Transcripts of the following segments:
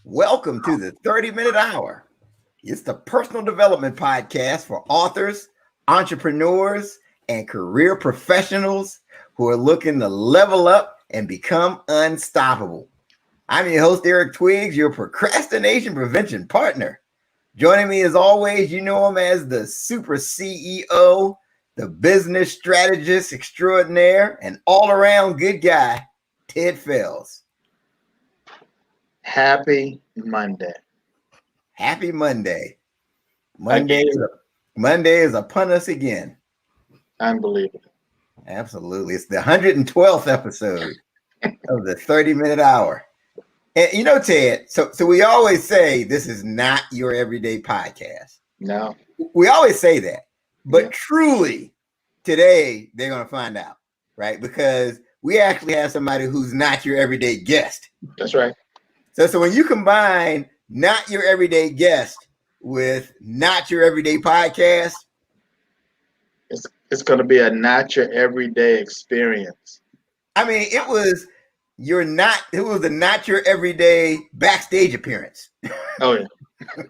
Welcome to the 30-minute hour. It's the personal development podcast for authors, entrepreneurs, and career professionals who are looking to level up and become unstoppable. I'm your host, Eric Twiggs, your procrastination prevention partner. Joining me as always, you know him as the super CEO, the business strategist extraordinaire, and all-around good guy, Ted Fells. Happy Monday. Happy Monday. Monday is upon us again. Unbelievable. Absolutely. It's the 112th episode of the 30-minute hour. And you know, Ted, so we always say this is not your everyday podcast. No. We always say that. But truly, today they're going to find out, right? Because we actually have somebody who's not your everyday guest. That's right. So when you combine not your everyday guest with not your everyday podcast, it's going to be a not your everyday experience. I mean, it was a not your everyday backstage appearance. Oh yeah.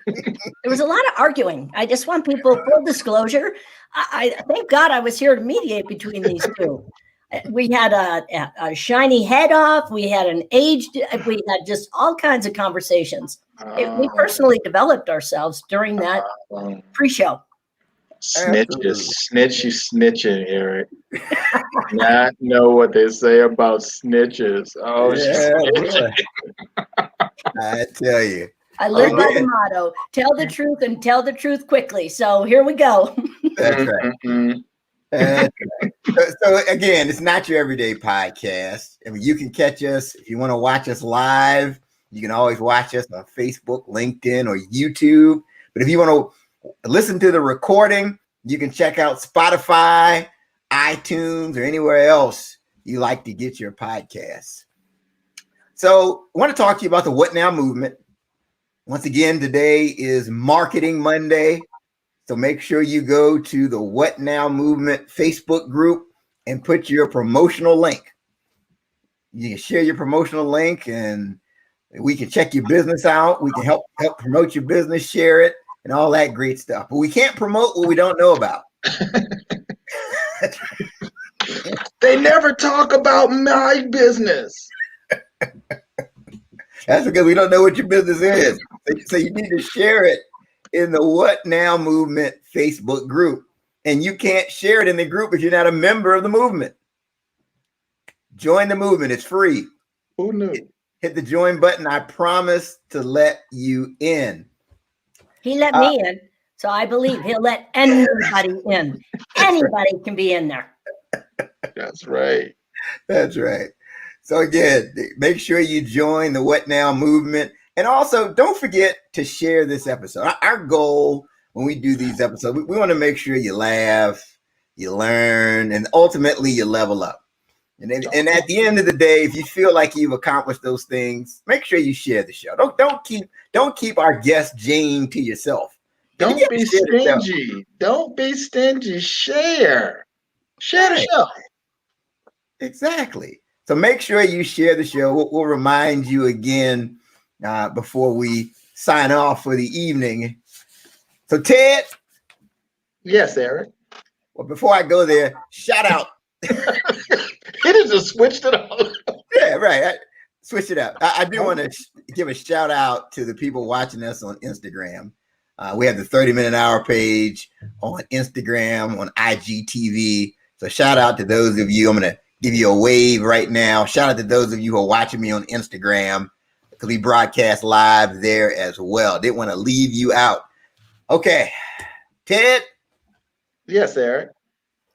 There was a lot of arguing. I just want people, full disclosure. I thank God I was here to mediate between these two. We had a shiny head off. We had we had just all kinds of conversations. We personally developed ourselves during that pre-show. Snitching, Eric. Not know what they say about snitches. Oh, yeah, I tell you. I live by the motto, tell the truth and tell the truth quickly. So here we go. That's right. Mm-hmm. So again, it's not your everyday podcast. I mean, you can catch us if you want to watch us live. You can always watch us on Facebook, LinkedIn, or YouTube. But if you want to listen to the recording, you can check out Spotify, iTunes, or anywhere else you like to get your podcasts. So I want to talk to you about the What Now movement. Once again, today is Marketing Monday. So make sure you go to the What Now Movement Facebook group and put your promotional link. You can share your promotional link and we can check your business out. We can help promote your business, share it, and all that great stuff. But we can't promote what we don't know about. They never talk about my business. That's because we don't know what your business is. So you need to share it in the What Now Movement Facebook group. And you can't share it in the group if you're not a member of the movement. Join the movement. It's free. Who knew? Hit the join button. I promise to let you in. He let me in, so I believe he'll let anybody in. Anybody can be in there. That's right. That's right. So again, make sure you join the What Now movement. And also, don't forget to share this episode. Our goal when we do these episodes, we want to make sure you laugh, you learn, and ultimately you level up. And at the end of the day, if you feel like you've accomplished those things, make sure you share the show. Don't keep our guest Jane to yourself. Don't be stingy. Don't be stingy. Share the show. Exactly. So make sure you share the show. We'll remind you again before we sign off for the evening. So Ted. Yes, Eric. Well, before I go there, shout out. He just switched it up. Yeah, right. Switch it up. I do want to give a shout out to the people watching us on Instagram. We have the 30-minute hour page on Instagram, on IGTV. So shout out to those of you. I'm going to give you a wave right now. Shout out to those of you who are watching me on Instagram because we broadcast live there as well. Didn't want to leave you out. Okay, Ted. Yes, Eric.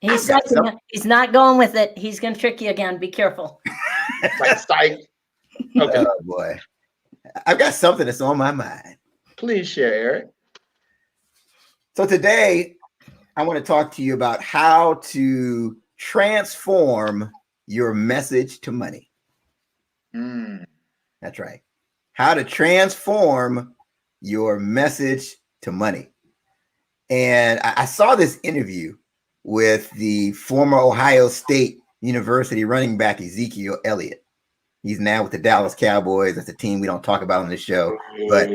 He's not going with it. He's going to trick you again. Be careful. Okay. Oh boy, I've got something that's on my mind. Please share, Eric. So today, I want to talk to you about how to transform your message to money. That's right. How to transform your message to money. And I saw this interview with the former Ohio State University running back Ezekiel Elliott. He's now with the Dallas Cowboys. That's a team we don't talk about on this show. But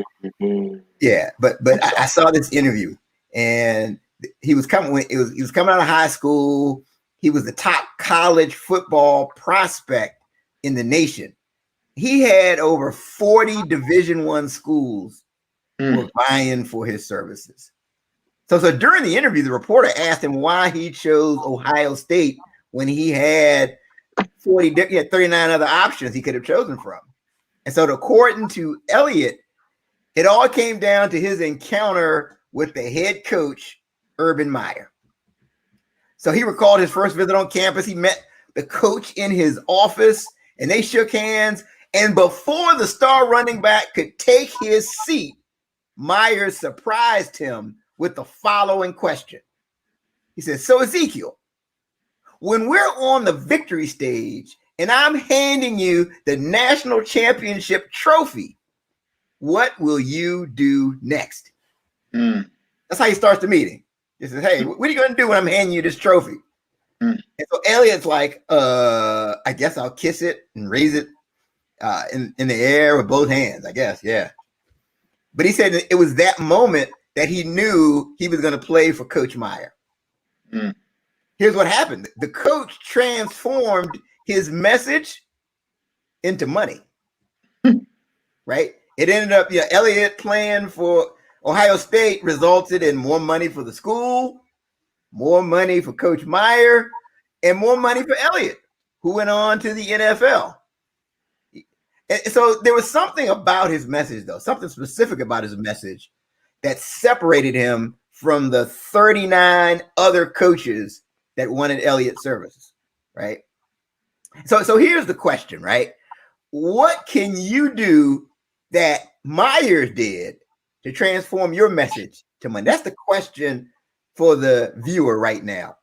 yeah, but I saw this interview, and he was coming he was coming out of high school. He was the top college football prospect in the nation. He had over 40 Division I schools were vying for his services. So during the interview, the reporter asked him why he chose Ohio State when he had 39 other options he could have chosen from. And so according to Elliott, it all came down to his encounter with the head coach, Urban Meyer. So he recalled his first visit on campus. He met the coach in his office and they shook hands. And before the star running back could take his seat, Meyer surprised him with the following question. He said, "So Ezekiel, when we're on the victory stage and I'm handing you the national championship trophy, what will you do next?" That's how he starts the meeting. He says, "Hey, what are you going to do when I'm handing you this trophy?" And so Elliott's like, I guess I'll kiss it and raise it in the air with both hands, I guess. Yeah. But he said it was that moment that he knew he was going to play for Coach Meyer. Here's what happened. The coach transformed his message into money, right? It ended up, Elliott playing for Ohio State resulted in more money for the school, more money for Coach Meyer, and more money for Elliott, who went on to the NFL. And so there was something about his message, though, something specific about his message that separated him from the 39 other coaches that wanted Elliott's services, right? So here's the question, right? What can you do that Myers did to transform your message to money? That's the question for the viewer right now.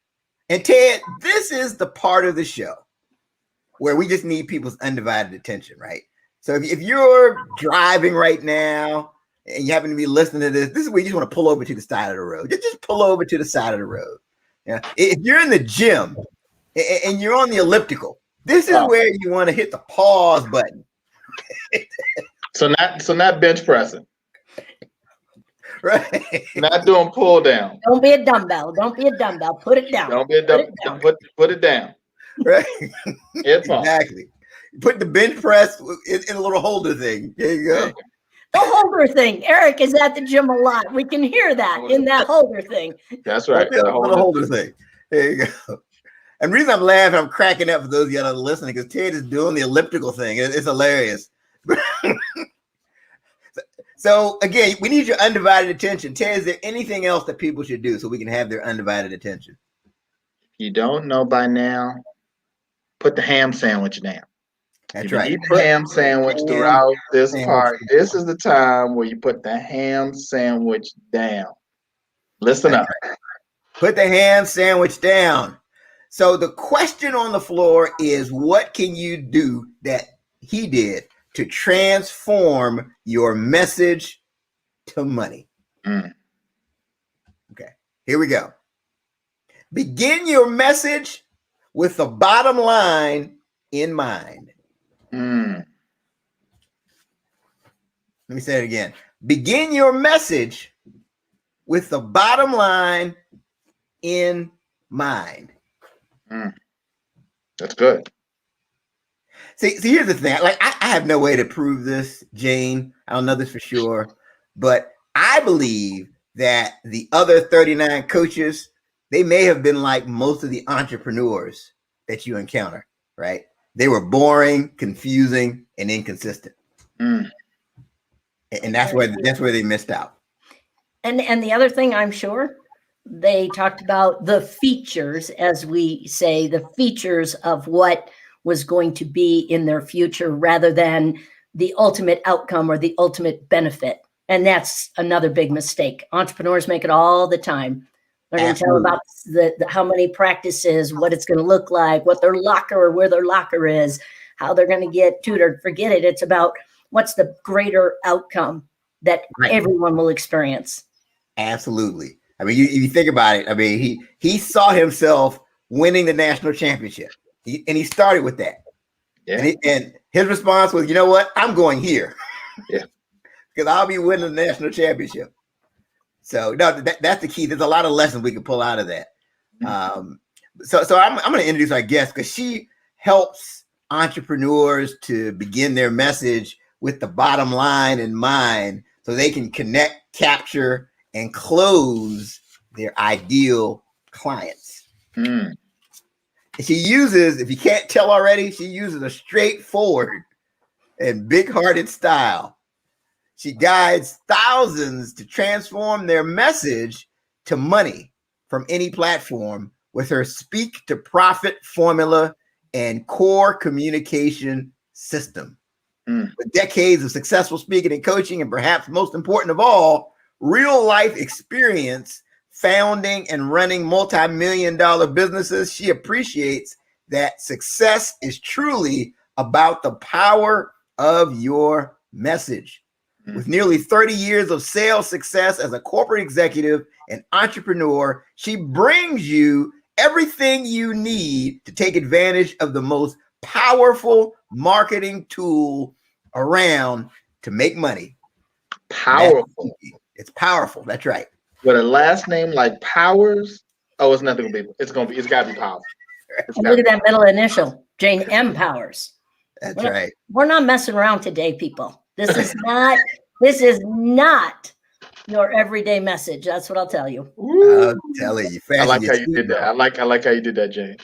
And Ted, this is the part of the show where we just need people's undivided attention, right? So if you're driving right now and you happen to be listening to this is where you just want to pull over to the side of the road. Just pull over to the side of the road. Yeah. If you're in the gym and you're on the elliptical, this is where you want to hit the pause button. So not bench pressing. Right. Not doing pull down. Don't be a dumbbell. Don't be a dumbbell. Put it down. Don't be a dumbbell. Put it down. Right. Headphones. Exactly. Put the bench press in a little holder thing. There you go. The holder thing. Eric is at the gym a lot. We can hear that in that holder thing. That's right. The holder thing. There you go. And the reason I'm laughing, I'm cracking up for those of you that are listening, because Ted is doing the elliptical thing. It's hilarious. So again, we need your undivided attention. Ted, is there anything else that people should do so we can have their undivided attention? If you don't know by now, put the ham sandwich down. That's right. Eat the ham sandwich throughout this part. This is the time where you put the ham sandwich down. Listen up. Right. Put the ham sandwich down. So the question on the floor is, what can you do that he did to transform your message to money? Okay, here we go. Begin your message with the bottom line in mind. Let me say it again. Begin your message with the bottom line in mind. That's good. See, here's the thing. Like, I have no way to prove this, Jane. I don't know this for sure, but I believe that the other 39 coaches, they may have been like most of the entrepreneurs that you encounter, right? They were boring, confusing, and inconsistent. And that's where they missed out. And the other thing, I'm sure, they talked about the features, as we say, the features of what was going to be in their future rather than the ultimate outcome or the ultimate benefit. And that's another big mistake. Entrepreneurs make it all the time. They're going to tell about how many practices, what it's going to look like, what their locker or where their locker is, how they're going to get tutored. Forget it. It's about what's the greater outcome that everyone will experience. Absolutely. I mean, you think about it. I mean, he saw himself winning the national championship, and he started with that. Yeah. His response was, you know what? I'm going here. Yeah. Because I'll be winning the national championship. So no, that's the key. There's a lot of lessons we can pull out of that. So I'm going to introduce our guest because she helps entrepreneurs to begin their message with the bottom line in mind so they can connect, capture, and close their ideal clients. And she uses, if you can't tell already, she uses a straightforward and big-hearted style. She guides thousands to transform their message to money from any platform with her Speak to Profit formula and core communication system. With decades of successful speaking and coaching, and perhaps most important of all, real life experience founding and running multi-million-dollar businesses, she appreciates that success is truly about the power of your message. With nearly 30 years of sales success as a corporate executive and entrepreneur, she brings you everything you need to take advantage of the most powerful marketing tool around to make money. Powerful. It's powerful. That's right. With a last name like Powers, oh, it's nothing gonna be. It's got to be powerful. Look at that middle initial, Jane M. Powers. That's right. We're not messing around today, people. This is not your everyday message. That's what I'll tell you. I'm telling you. I like how you did that. I like how you did that, Jane.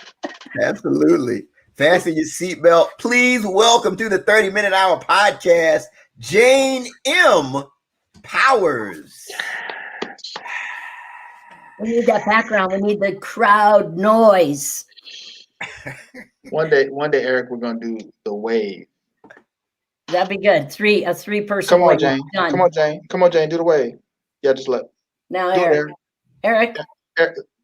Absolutely. Fasten your seatbelt. Please welcome to the 30-Minute Hour podcast, Jane M. Powers. We need that background. We need the crowd noise. One day, Eric, we're gonna do the wave. That'd be good. A three-person. Come on, Jane. Done. Come on, Jane. Do the wave. Yeah, just let. Now, Eric.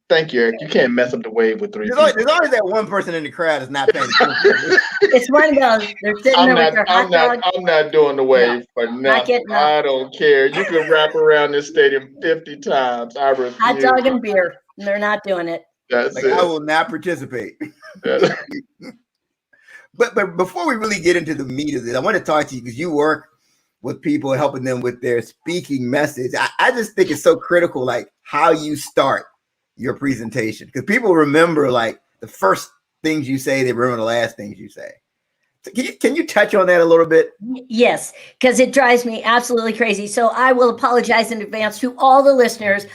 Thank you, Eric. You can't mess up the wave with three. There's always that one person in the crowd that's not paying attention. It's one of those. They're sitting there with their hot dog. I'm not doing the wave for nothing. I don't care. You can wrap around this stadium 50 times. I refuse. Hot dog and beer. And they're not doing it. That's it. I will not participate. But before we really get into the meat of it, I want to talk to you because you work with people, helping them with their speaking message. I just think it's so critical, like how you start your presentation, because people remember like the first things you say, they remember the last things you say. So can you touch on that a little bit? Yes, because it drives me absolutely crazy. So I will apologize in advance to all the listeners.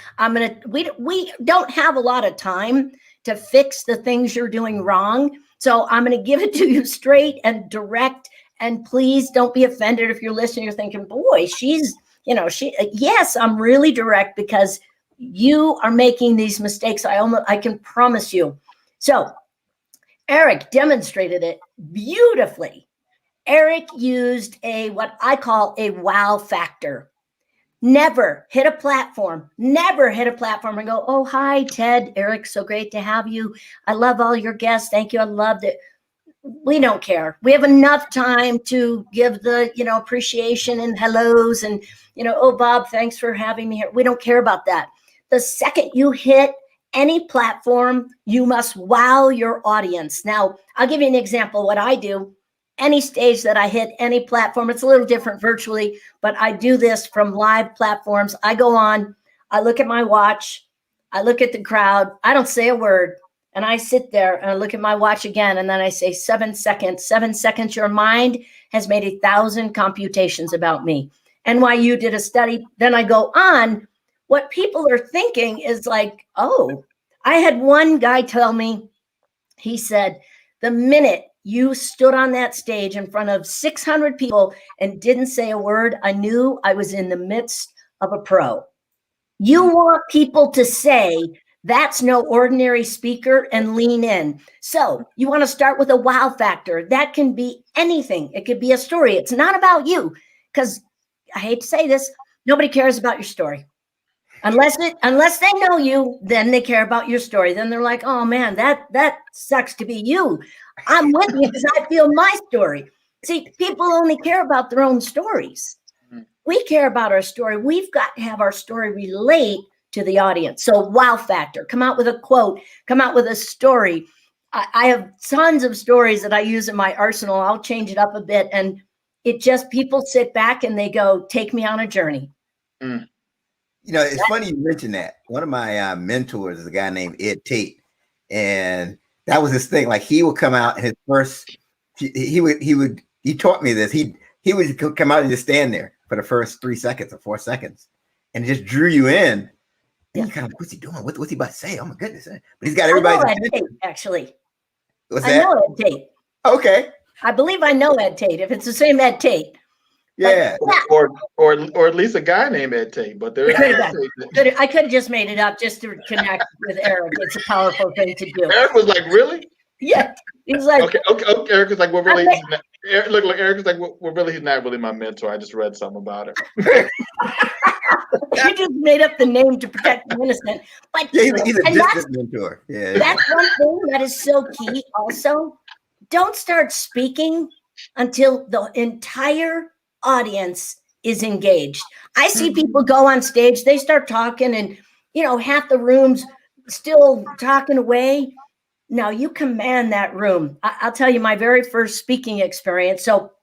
We don't have a lot of time to fix the things you're doing wrong. So I'm going to give it to you straight and direct. And please don't be offended if you're listening. You're thinking, boy, yes, I'm really direct because you are making these mistakes. I can promise you. So Eric demonstrated it beautifully. Eric used what I call a wow factor. Never hit a platform and go, oh, hi, Ted, Eric, so great to have you. I love all your guests. Thank you. I loved it. We don't care. We have enough time to give the, appreciation and hellos and, oh, Bob, thanks for having me here. We don't care about that. The second you hit any platform, you must wow your audience. Now, I'll give you an example. What I do, any stage that I hit, any platform, it's a little different virtually, but I do this from live platforms. I go on, I look at my watch, I look at the crowd, I don't say a word, and I sit there and I look at my watch again, and then I say 7 seconds. 7 seconds, your mind has made 1,000 computations about me. NYU did a study. Then I go on. What people are thinking is like, oh, I had one guy tell me, he said, the minute you stood on that stage in front of 600 people and didn't say a word, I knew I was in the midst of a pro. You want people to say, that's no ordinary speaker, and lean in. So you want to start with a wow factor. That can be anything. It could be a story. It's not about you, because I hate to say this, nobody cares about your story. Unless they know you, then they care about your story. Then they're like, oh man, that sucks to be you. I'm with you because I feel my story. See, people only care about their own stories. We care about our story. We've got to have our story relate to the audience. So wow factor, come out with a quote, come out with a story. I have tons of stories that I use in my arsenal. I'll change it up a bit. And it just, people sit back and they go, take me on a journey. Mm. You know, it's funny you mentioned that. One of my mentors is a guy named Ed Tate. And that was his thing. Like he would come out and his first, he taught me this. He would come out and just stand there for the first 3 seconds or 4 seconds and it just drew you in. And you kind of, what's he doing? What's he about to say? Oh my goodness. But he's got everybody's attention. Actually. What's that? I know Ed Tate. Okay. I believe I know Ed Tate, if it's the same Ed Tate. Yeah. Or at least a guy named Ed Tate. But there I could have just made it up just to connect with Eric. It's a powerful thing to do. Eric was like, really? Yeah. He was like, okay. Eric was like, well, really, Eric was like, well, really, he's not really my mentor. I just read something about it. You just made up the name to protect the innocent. But yeah, he's a distant mentor. Yeah. That's one thing that is so key also. Don't start speaking until the entire audience is engaged. I see people go on stage, they start talking and, half the room's still talking away. Now you command that room. I'll tell you my very first speaking experience. So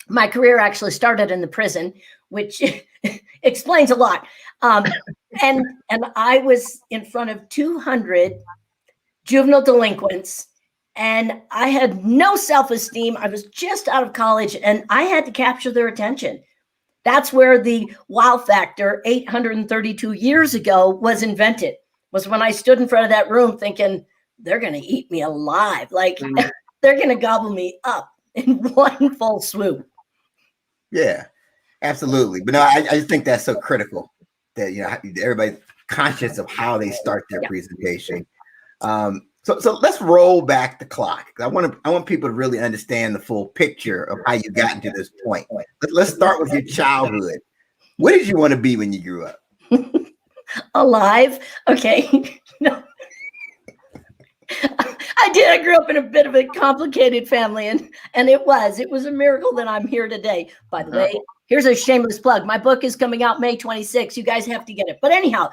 my career actually started in the prison, which explains a lot. And I was in front of 200 juvenile delinquents, and I had no self-esteem. I was just out of college, and I had to capture their attention. That's where the wow factor 832 years ago was invented, was when I stood in front of that room thinking, they're going to eat me alive. Like they're going to gobble me up in one full swoop. Yeah, absolutely. But no, I just think that's so critical that, everybody's conscious of how they start their presentation. So let's roll back the clock. I want people to really understand the full picture of how you got to this point. Let's start with your childhood. What did you want to be when you grew up? Alive. Okay. No. I did. I grew up in a bit of a complicated family, and it was a miracle that I'm here today. By the way, here's a shameless plug. My book is coming out May 26th. You guys have to get it. But anyhow,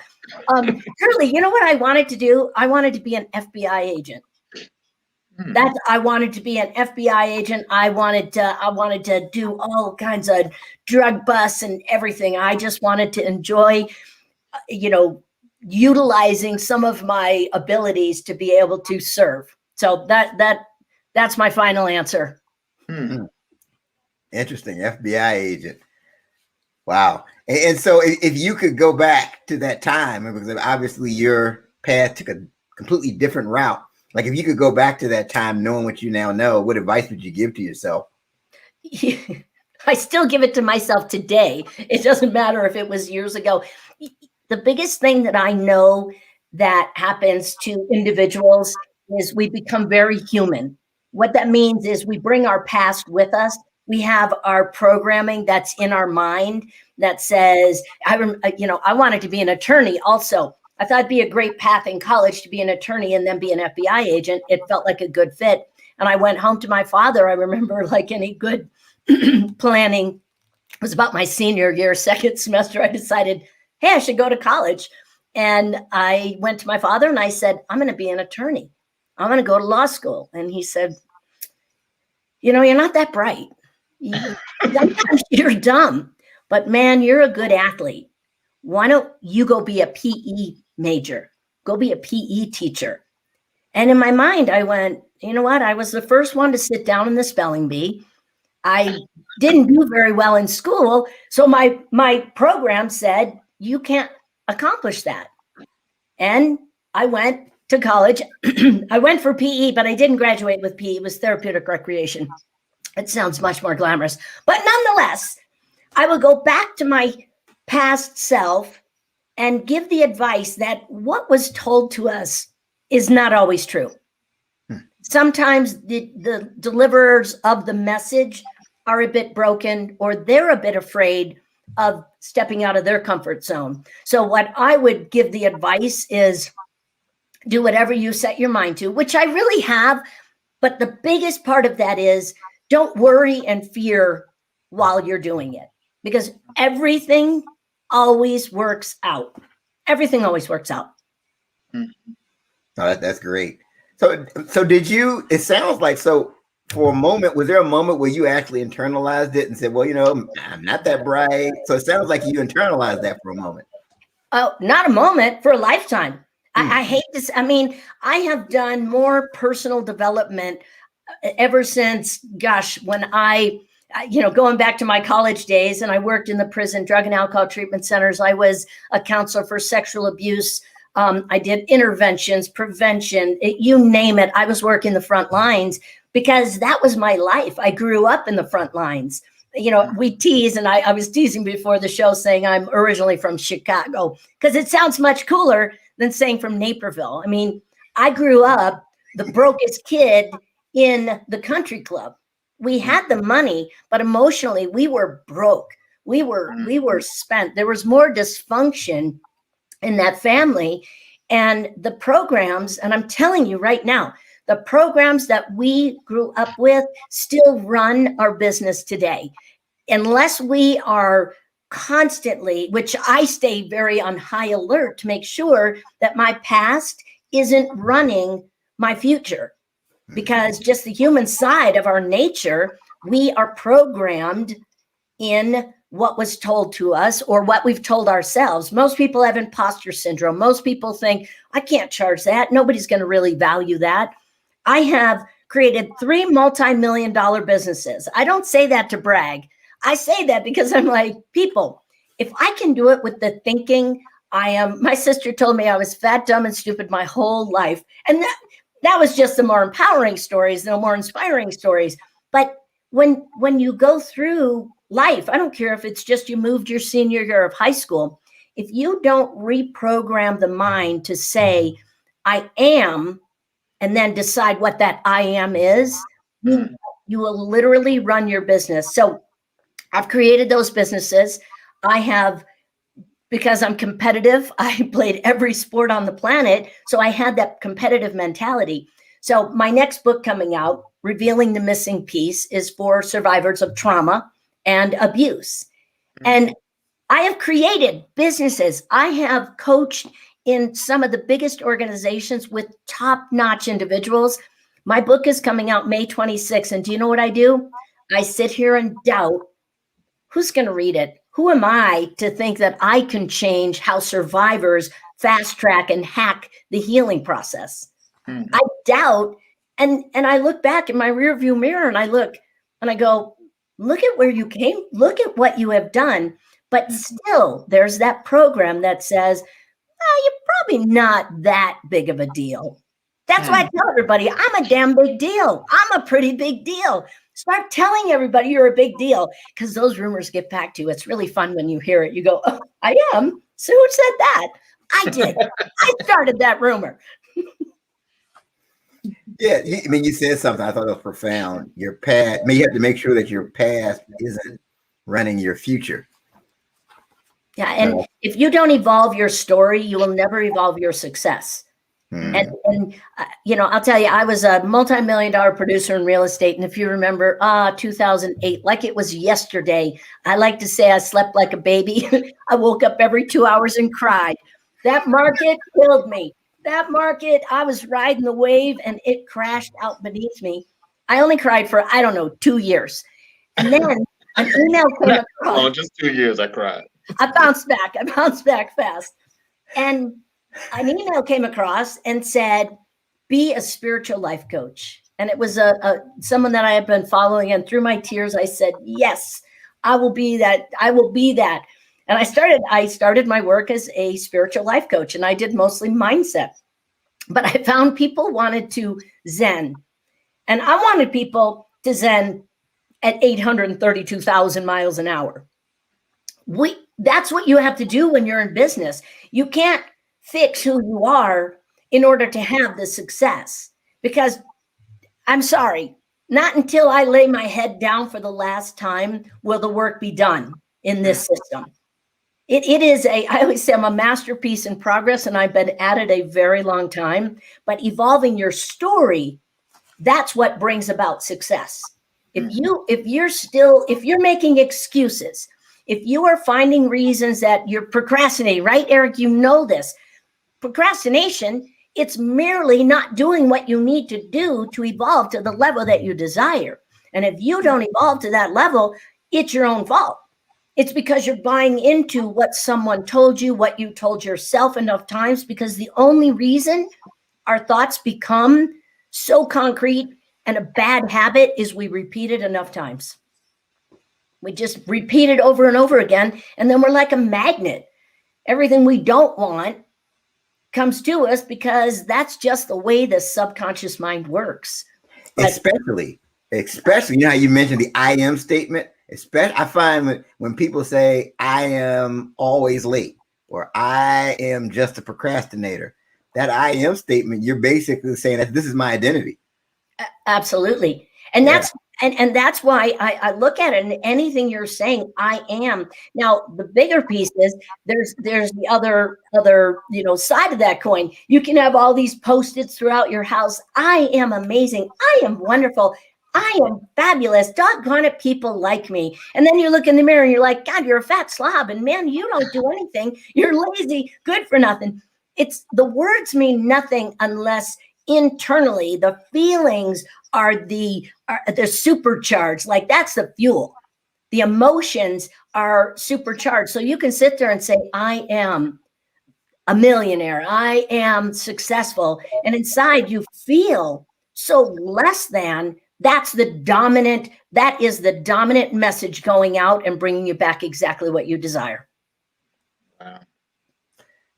Curly, you know what I wanted to do? I wanted to be an FBI agent. I wanted to be an FBI agent. I wanted to do all kinds of drug busts and everything. I just wanted to enjoy, utilizing some of my abilities to be able to serve. So that's my final answer. Interesting. FBI agent. Wow. And so if you could go back to that time, because obviously your path took a completely different route. Like if you could go back to that time, knowing what you now know, what advice would you give to yourself? I still give it to myself today. It doesn't matter if it was years ago. The biggest thing that I know that happens to individuals is we become very human. What that means is we bring our past with us. We have our programming that's in our mind that says, I wanted to be an attorney also. I thought it'd be a great path in college to be an attorney and then be an FBI agent. It felt like a good fit. And I went home to my father. I remember, like any good planning, it was about my senior year, second semester, I decided, hey, I should go to college. And I went to my father and I said, I'm going to be an attorney. I'm going to go to law school. And he said, you're not that bright. Sometimes you're dumb, but man, you're a good athlete. Why don't you go be a PE major? Go be a PE teacher. And in my mind, I went, you know what? I was the first one to sit down in the spelling bee. I didn't do very well in school. So my program said, you can't accomplish that. And I went to college. I went for PE, but I didn't graduate with PE. It was therapeutic recreation. It sounds much more glamorous. But nonetheless, I will go back to my past self and give the advice that what was told to us is not always true. Sometimes the deliverers of the message are a bit broken, or they're a bit afraid of stepping out of their comfort zone. So what I would give the advice is do whatever you set your mind to, which I really have. But the biggest part of that is don't worry and fear while you're doing it, because everything always works out. Everything always works out. Oh, that's great. So did you, it sounds like, so for a moment, was there a moment where you actually internalized it and said, well, I'm not that bright. So it sounds like you internalized that for a moment. Oh, not a moment, for a lifetime. I hate this. I mean, I have done more personal development ever since, gosh, when going back to my college days, and I worked in the prison drug and alcohol treatment centers. I was a counselor for sexual abuse. I did interventions, prevention, you name it. I was working the front lines because that was my life. I grew up in the front lines. We tease, and I was teasing before the show saying I'm originally from Chicago because it sounds much cooler than saying from Naperville. I mean, I grew up the brokest kid in the country club. We had the money, but emotionally we were broke. We were spent. There was more dysfunction in that family, and the programs, and I'm telling you right now, the programs that we grew up with still run our business today. Unless we are constantly, which I stay very on high alert to make sure that my past isn't running my future, because just the human side of our nature, we are programmed in what was told to us or what we've told ourselves. Most people have imposter syndrome. Most people think, I can't charge that. Nobody's going to really value that. I have created 3 multi-million-dollar businesses. I don't say that to brag. I say that because I'm like, people, if I can do it with the thinking, my sister told me I was fat, dumb, and stupid my whole life. And that was just the more empowering stories, the more inspiring stories. But when you go through life, I don't care if it's just you moved your senior year of high school, if you don't reprogram the mind to say, I am, and then decide what that I am is, you will literally run your business. So I've created those businesses. Because I'm competitive, I played every sport on the planet. So I had that competitive mentality. So my next book coming out, Revealing the Missing Piece, is for survivors of trauma and abuse. And I have created businesses. I have coached in some of the biggest organizations with top-notch individuals. My book is coming out May 26th. And do you know what I do? I sit here and doubt, who's going to read it? Who am I to think that I can change how survivors fast track and hack the healing process? I doubt. And I look back in my rearview mirror and I look and I go, look at where you came. Look at what you have done. But still, there's that program that says, you're probably not that big of a deal. That's why I tell everybody, I'm a damn big deal. I'm a pretty big deal. Start telling everybody you're a big deal, because those rumors get back to you. It's really fun when you hear it. You go, oh, I am. So who said that? I did. I started that rumor. Yeah, you said something I thought was profound. Your past, you have to make sure that your past isn't running your future. Yeah, and if you don't evolve your story, you will never evolve your success. And I'll tell you, I was a multi-million-dollar producer in real estate. And if you remember, 2008, like it was yesterday, I like to say I slept like a baby. I woke up every 2 hours and cried. That market killed me. That market, I was riding the wave and it crashed out beneath me. I only cried for, 2 years. And then an email came across. Oh, just 2 years I cried. I bounced back fast. And an email came across and said, be a spiritual life coach. And it was someone that I had been following. And through my tears, I said, yes, I will be that. I will be that. And I started my work as a spiritual life coach, and I did mostly mindset. But I found people wanted to Zen. And I wanted people to Zen at 832,000 miles an hour. That's what you have to do when you're in business. You can't fix who you are in order to have the success, because I'm sorry, not until I lay my head down for the last time will the work be done in this system. It is I always say I'm a masterpiece in progress, and I've been at it a very long time, but evolving your story, that's what brings about success. If you're making excuses, if you are finding reasons that you're procrastinating, right, Eric, you know this. Procrastination It's merely not doing what you need to do to evolve to the level that you desire. And if you don't evolve to that level, it's your own fault. It's because you're buying into what someone told you, what you told yourself enough times, because the only reason our thoughts become so concrete and a bad habit is we repeat it enough times. We just repeat it over and over again, and then we're like a magnet. Everything we don't want comes to us because that's just the way the subconscious mind works. But especially, you know how you mentioned the I am statement? I find when people say I am always late or I am just a procrastinator, that I am statement, you're basically saying that this is my identity. Absolutely. And that's that's why I look at it, and anything you're saying, I am. Now, the bigger piece is there's the other side of that coin. You can have all these Post-its throughout your house. I am amazing. I am wonderful. I am fabulous. Doggone it, people like me. And then you look in the mirror and you're like, God, you're a fat slob. And man, you don't do anything. You're lazy, good for nothing. It's the words mean nothing unless internally the feelings are the supercharged. Like that's the fuel. The emotions are supercharged. So you can sit there and say, I am a millionaire. I am successful. And inside you feel so less than. That is the dominant message going out and bringing you back exactly what you desire. Wow.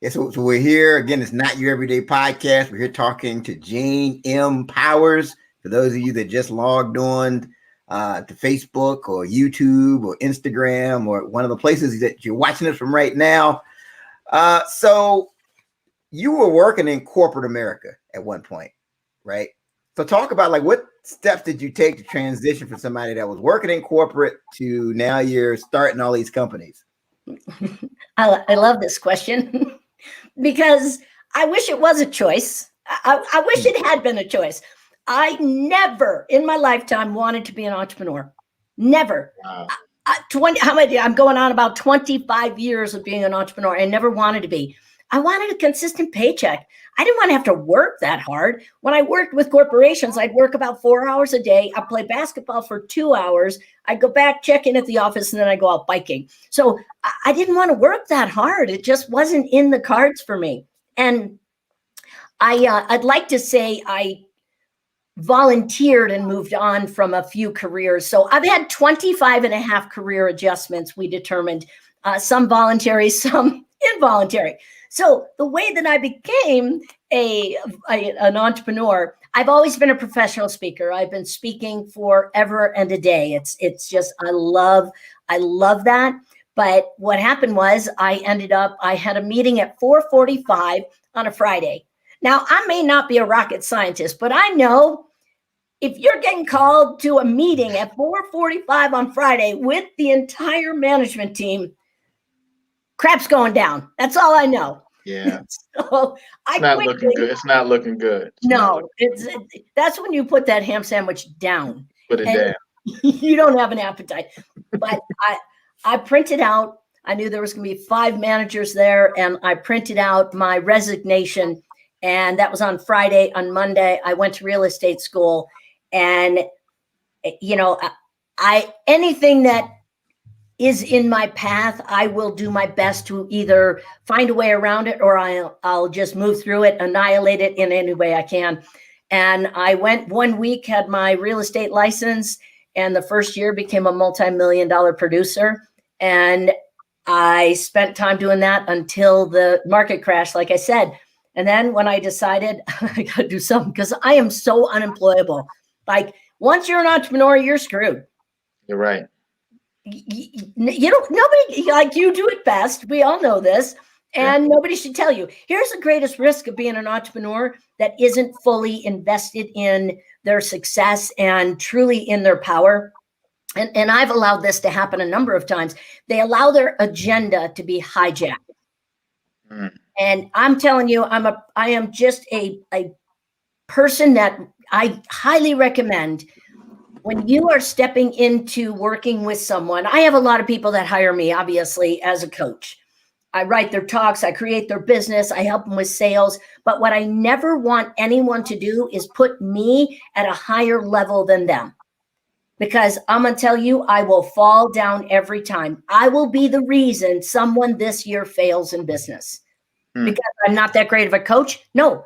Yeah, so we're here again. It's Not Your Everyday Podcast. We're here talking to Jane M. Powers. For those of you that just logged on to Facebook or YouTube or Instagram or one of the places that you're watching us from right now. So you were working in corporate America at one point, right? So talk about like what steps did you take to transition from somebody that was working in corporate to now you're starting all these companies? I love this question because I wish it was a choice. I wish it had been a choice. I never in my lifetime wanted to be an entrepreneur. Never. Wow. I'm going on about 25 years of being an entrepreneur. I never wanted to be. I wanted a consistent paycheck. I didn't want to have to work that hard. When I worked with corporations, I'd work about 4 hours a day. I'd play basketball for 2 hours. I'd go back, check in at the office, and then I'd go out biking. So I didn't want to work that hard. It just wasn't in the cards for me. And I'd like to say I volunteered and moved on from a few careers. So I've had 25 and a half career adjustments, we determined, some voluntary, some involuntary. So the way that I became an entrepreneur, I've always been a professional speaker. I've been speaking forever and a day. It's just, I love that. But what happened was I had a meeting at 4:45 on a Friday. Now, I may not be a rocket scientist, but I know if you're getting called to a meeting at 4:45 on Friday with the entire management team, crap's going down. That's all I know. Yeah. So it's not looking good. It's not looking good. That's when you put that ham sandwich down. Put it down. You don't have an appetite. But I printed out, I knew there was going to be 5 managers there, and I printed out my resignation. And that was on Friday. On Monday, I went to real estate school. And, anything that is in my path, I will do my best to either find a way around it or I'll just move through it, annihilate it in any way I can. And I went 1 week, had my real estate license, and the first year became a multi-million-dollar producer. And I spent time doing that until the market crashed, like I said. And then when I decided I got to do something, because I am so unemployable. Like once you're an entrepreneur, you're screwed. You're right. Nobody, like you do it best. We all know this. And nobody should tell you. Here's the greatest risk of being an entrepreneur that isn't fully invested in their success and truly in their power. And I've allowed this to happen a number of times. They allow their agenda to be hijacked. And I'm telling you, I am just a person that I highly recommend when you are stepping into working with someone. I have a lot of people that hire me, obviously, as a coach. I write their talks, I create their business, I help them with sales. But what I never want anyone to do is put me at a higher level than them. Because I'm going to tell you, I will fall down every time. I will be the reason someone this year fails in business. Because I'm not that great of a coach? No,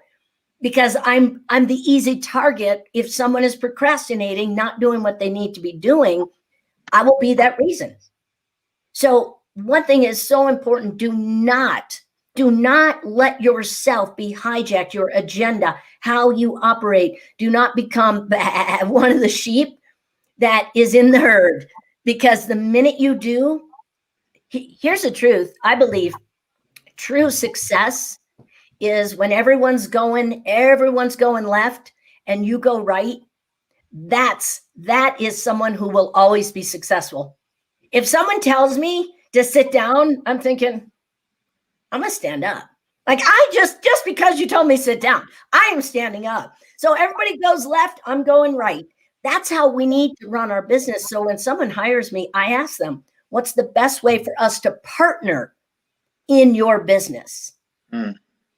because I'm the easy target. If someone is procrastinating, not doing what they need to be doing, I will be that reason. So one thing is so important. Do not let yourself be hijacked, your agenda, how you operate. Do not become one of the sheep that is in the herd, because the minute you do, here's the truth. I believe true success is when everyone's going left and you go right. That is someone who will always be successful. If someone tells me to sit down, I'm thinking, I'm gonna stand up. Like, I just because you told me sit down, I am standing up. So everybody goes left, I'm going right. That's how we need to run our business. So when someone hires me, I ask them, what's the best way for us to partner in your business?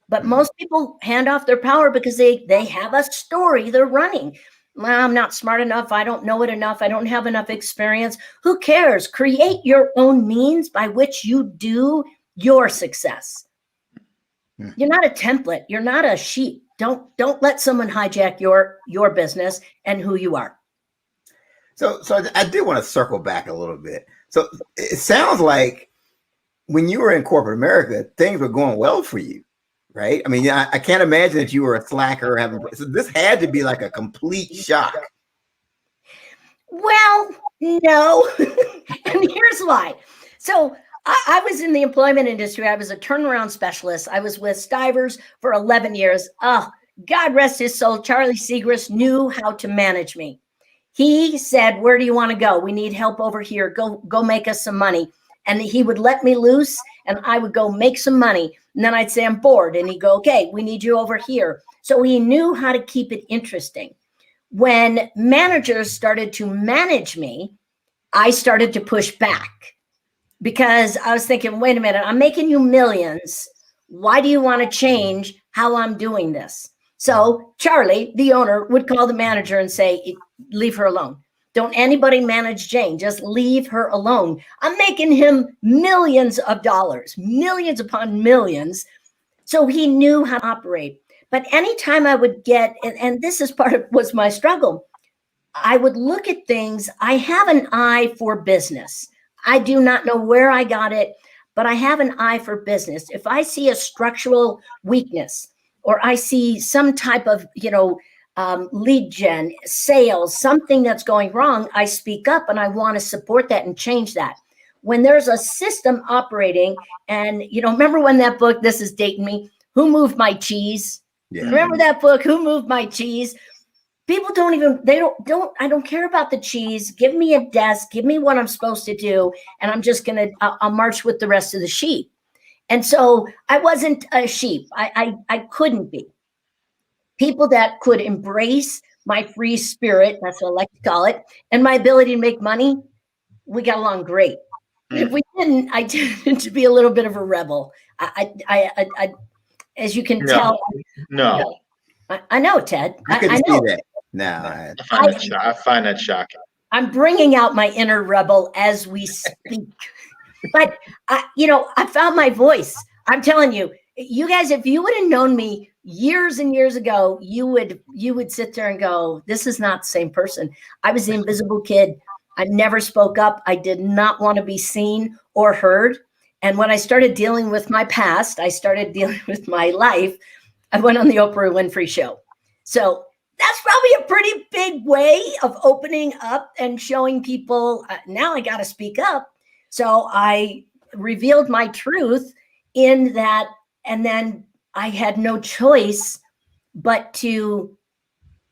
But most people hand off their power because they have a story they're running. Well, I'm not smart enough. I don't know it enough. I don't have enough experience. Who cares? Create your own means by which you do your success. You're not a template. You're not a sheep. Don't let someone hijack your business and who you are. So I did want to circle back a little bit. So it sounds like when you were in corporate America, things were going well for you, right? I mean, I can't imagine that you were a slacker. So this had to be like a complete shock. Well, no. And here's why. So I was in the employment industry. I was a turnaround specialist. I was with Stivers for 11 years. Oh, God rest his soul. Charlie Segrist knew how to manage me. He said, where do you want to go? We need help over here. Go make us some money. And he would let me loose and I would go make some money. And then I'd say, I'm bored. And he'd go, okay, we need you over here. So he knew how to keep it interesting. When managers started to manage me, I started to push back because I was thinking, wait a minute, I'm making you millions. Why do you want to change how I'm doing this? So Charlie, the owner, would call the manager and say, leave her alone. Don't anybody manage Jane. Just leave her alone. I'm making him millions of dollars, millions upon millions. So he knew how to operate. But anytime I would get, and this is was my struggle, I would look at things. I have an eye for business. I do not know where I got it, but I have an eye for business. If I see a structural weakness or I see some type of, lead gen, sales, something that's going wrong, I speak up and I want to support that and change that. When there's a system operating, and remember when that book, this is dating me, Who Moved My Cheese? Yeah. Remember that book, Who Moved My Cheese? People I don't care about the cheese. Give me a desk, give me what I'm supposed to do. And I'm just I'll march with the rest of the sheep. And so I wasn't a sheep. I couldn't be. People that could embrace my free spirit, that's what I like to call it, and my ability to make money, we got along great. If we didn't, I tended to be a little bit of a rebel. I as you can tell. No. I know, Ted. I couldn't see that. No. I find that shocking. I'm bringing out my inner rebel as we speak. But, I found my voice. I'm telling you, you guys, if you would have known me years and years ago, you would sit there and go, this is not the same person. I was the invisible kid. I never spoke up. I did not want to be seen or heard. And when I started dealing with my past, I started dealing with my life. I went on the Oprah Winfrey Show. So that's probably a pretty big way of opening up and showing people, now I got to speak up. So I revealed my truth in that, and then I had no choice but to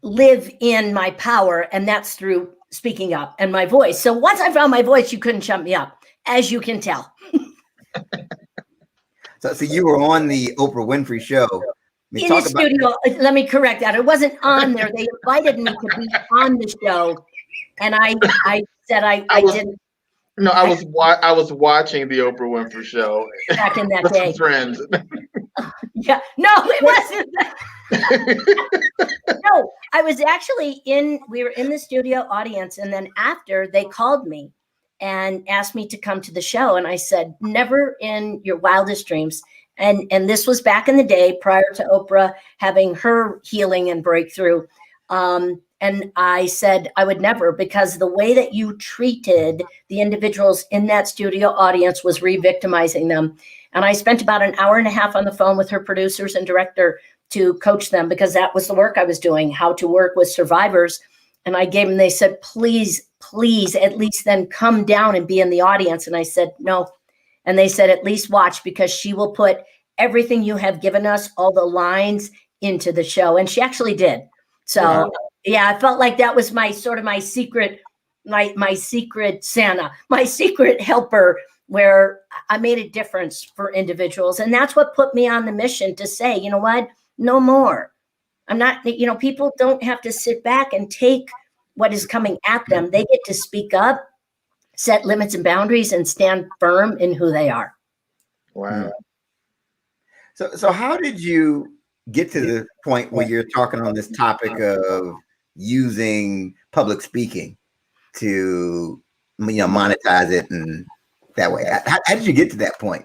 live in my power, and that's through speaking up and my voice. So once I found my voice, you couldn't shut me up, as you can tell. So you were on the Oprah Winfrey Show. In the studio, let me correct that. It wasn't on there. They invited me to be on the show, and I said I didn't. No, I was watching the Oprah Winfrey Show back in that with day. some friends. Yeah, no, it wasn't that. No, I was actually we were in the studio audience, and then after they called me and asked me to come to the show, and I said, never in your wildest dreams. And this was back in the day prior to Oprah having her healing and breakthrough. And I said I would never, because the way that you treated the individuals in that studio audience was re-victimizing them. And I spent about an hour and a half on the phone with her producers and director to coach them, because that was the work I was doing, how to work with survivors. And I gave them, they said, please, at least then come down and be in the audience. And I said, no. And they said, at least watch, because she will put everything you have given us, all the lines, into the show. And she actually did. So wow. Yeah, I felt like that was my secret, my secret Santa, my secret helper, where I made a difference for individuals. And that's what put me on the mission to say, you know what, no more. I'm not, people don't have to sit back and take what is coming at them. They get to speak up, set limits and boundaries, and stand firm in who they are. Wow. So how did you get to the point where you're talking on this topic of using public speaking to, monetize it and that way? How did you get to that point?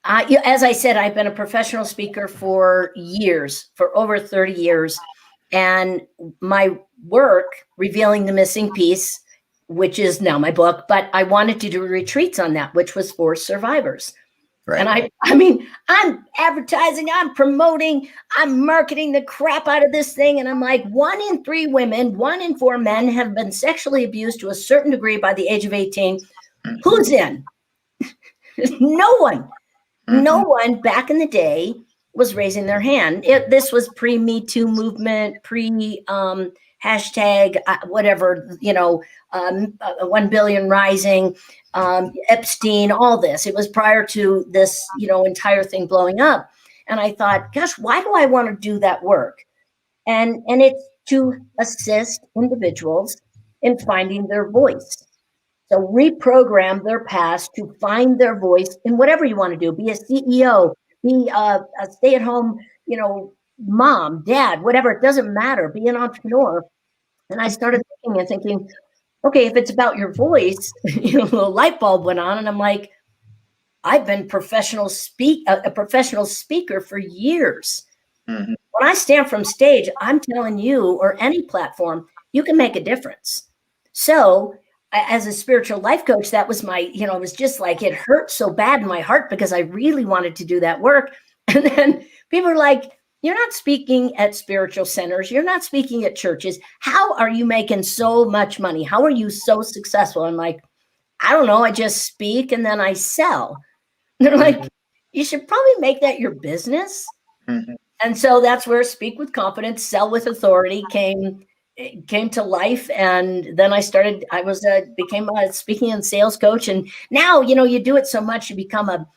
As I said, I've been a professional speaker for years, for over 30 years. And my work, Revealing the Missing Piece, which is now my book, but I wanted to do retreats on that, which was for survivors. Right. And I mean, I'm advertising, I'm promoting, I'm marketing the crap out of this thing. And I'm like, 1 in 3 women, 1 in 4 men have been sexually abused to a certain degree by the age of 18. Who's in? No one. No one back in the day was raising their hand. This was pre-Me Too movement, hashtag whatever, 1 billion rising, Epstein, all this. It was prior to this, entire thing blowing up. And I thought, gosh, why do I want to do that work? And it's to assist individuals in finding their voice. So reprogram their past to find their voice in whatever you want to do. Be a CEO, be a stay-at-home, mom, dad, whatever. It doesn't matter. Be an entrepreneur. And I started thinking, okay, if it's about your voice, a light bulb went on, and I'm like, I've been a professional speaker for years. Mm-hmm. When I stand from stage, I'm telling you, or any platform, you can make a difference. So as a spiritual life coach, that was my, it was just like, it hurt so bad in my heart because I really wanted to do that work. And then people are like, you're not speaking at spiritual centers. You're not speaking at churches. How are you making so much money? How are you so successful? I'm like, I don't know. I just speak and then I sell. And they're like, you should probably make that your business. Mm-hmm. And so that's where Speak with Confidence, Sell with Authority came to life. And then I became a speaking and sales coach. And now, you do it so much, you become a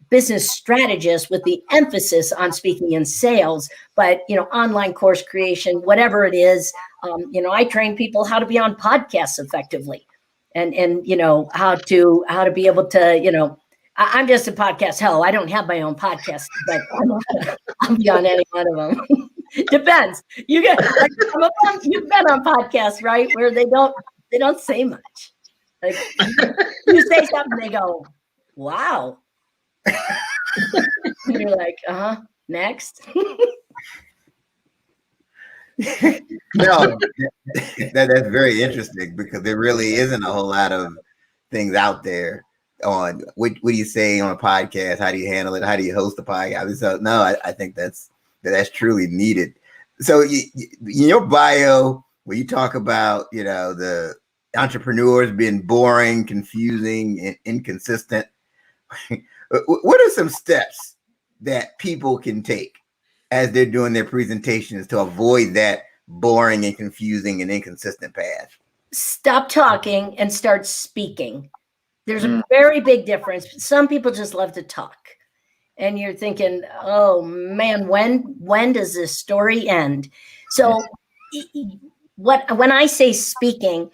business strategist with the emphasis on speaking and sales, but, online course creation, whatever it is, I train people how to be on podcasts effectively and how to be able to, I'm just a podcast hoe. I don't have my own podcast, but I'll be on any one of them. Depends. You've been on podcasts, right? Where they don't say much. Like, you say something, they go, wow. You're like, next. No, that's very interesting, because there really isn't a whole lot of things out there on what do you say on a podcast? How do you handle it? How do you host a podcast? So no, I think that's truly needed. So in your bio, where you talk about, the entrepreneurs being boring, confusing, and inconsistent, what are some steps that people can take as they're doing their presentations to avoid that boring and confusing and inconsistent path? Stop talking and start speaking. There's a very big difference. Some people just love to talk. And you're thinking, oh man, when does this story end? So when I say speaking,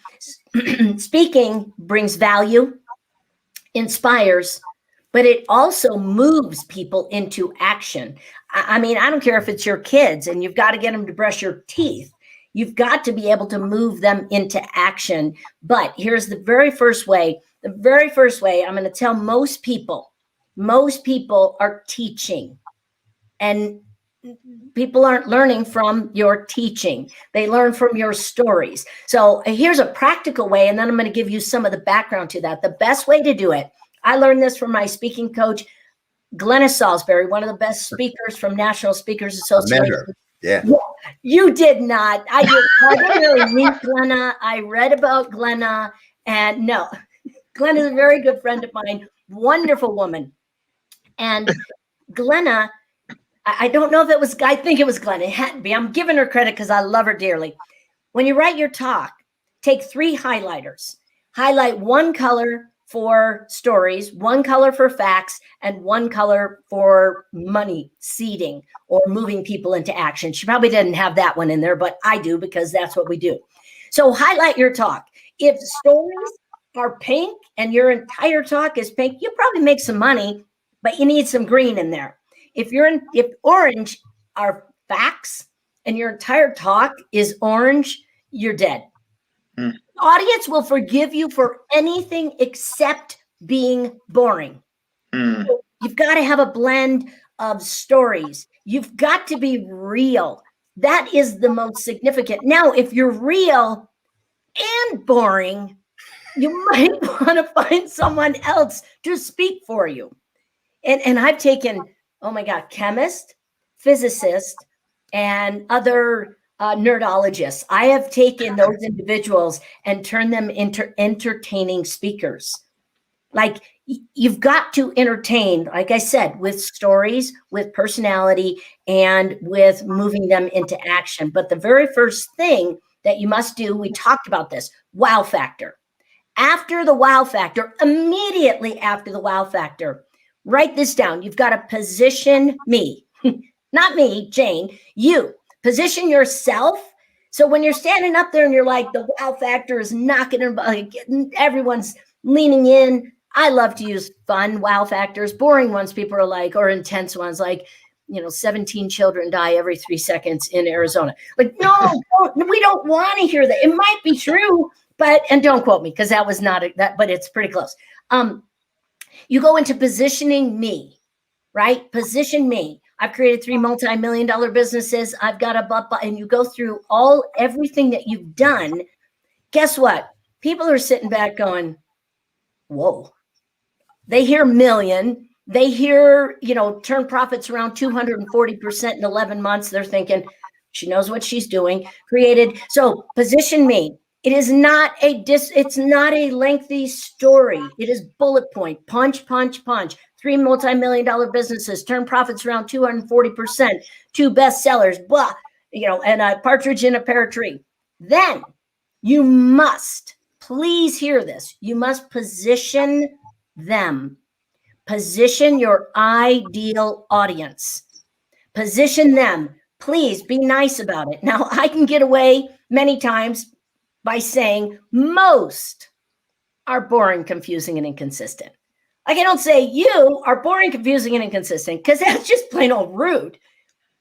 speaking brings value, inspires, but it also moves people into action. I mean, I don't care if it's your kids and you've got to get them to brush your teeth. You've got to be able to move them into action. But here's the very first way. The very first way I'm going to tell most people are teaching. And people aren't learning from your teaching. They learn from your stories. So here's a practical way, and then I'm going to give you some of the background to that. The best way to do it, I learned this from my speaking coach, Glenna Salisbury, one of the best speakers from National Speakers Association. Yeah. You did not. I didn't really meet Glenna. I read about Glenna, and no, Glenna is a very good friend of mine, wonderful woman. And Glenna, I don't know if it was, I think it was Glenna. It had to be. I'm giving her credit because I love her dearly. When you write your talk, take 3 highlighters. Highlight 1 color for stories, 1 color for facts, and 1 color for money, seeding, or moving people into action. She probably didn't have that one in there, but I do because that's what we do. So highlight your talk. If stories are pink and your entire talk is pink, you probably make some money, but you need some green in there. If orange are facts and your entire talk is orange, you're dead. The audience will forgive you for anything except being boring. So you've got to have a blend of stories. You've got to be real. That is the most significant. Now, if you're real and boring, you might want to find someone else to speak for you. And I've taken, oh my God, chemist, physicist, and other nerdologists. I have taken those individuals and turned them into entertaining speakers. Like, you've got to entertain, like I said, with stories, with personality, and with moving them into action. But the very first thing that you must do, we talked about this, wow factor. After the wow factor, immediately after the wow factor, write this down. You've got to position me, not me, Jane, you. Position yourself. So when you're standing up there and you're like, the wow factor is knocking, like, everyone's leaning in. I love to use fun wow factors. Boring ones people are like, or intense ones like, 17 children die every 3 seconds in Arizona. Like, no, we don't want to hear that. It might be true, and don't quote me because that was not that, but it's pretty close. You go into positioning me, right? Position me. I've created 3 multi-million-dollar businesses. I've got and you go through everything that you've done. Guess what? People are sitting back going, whoa. They hear million. They hear, turn profits around 240% in 11 months. They're thinking, she knows what she's doing. Created. So position me. It is not it's not a lengthy story. It is bullet point, punch, punch, punch. 3 multi-million-dollar businesses, turn profits around 240%, 2 bestsellers, blah, and a partridge in a pear tree. Then you must, please hear this. You must position them. Position your ideal audience. Position them. Please be nice about it. Now, I can get away many times by saying most are boring, confusing, and inconsistent. Like, I don't say you are boring, confusing, and inconsistent because that's just plain old rude.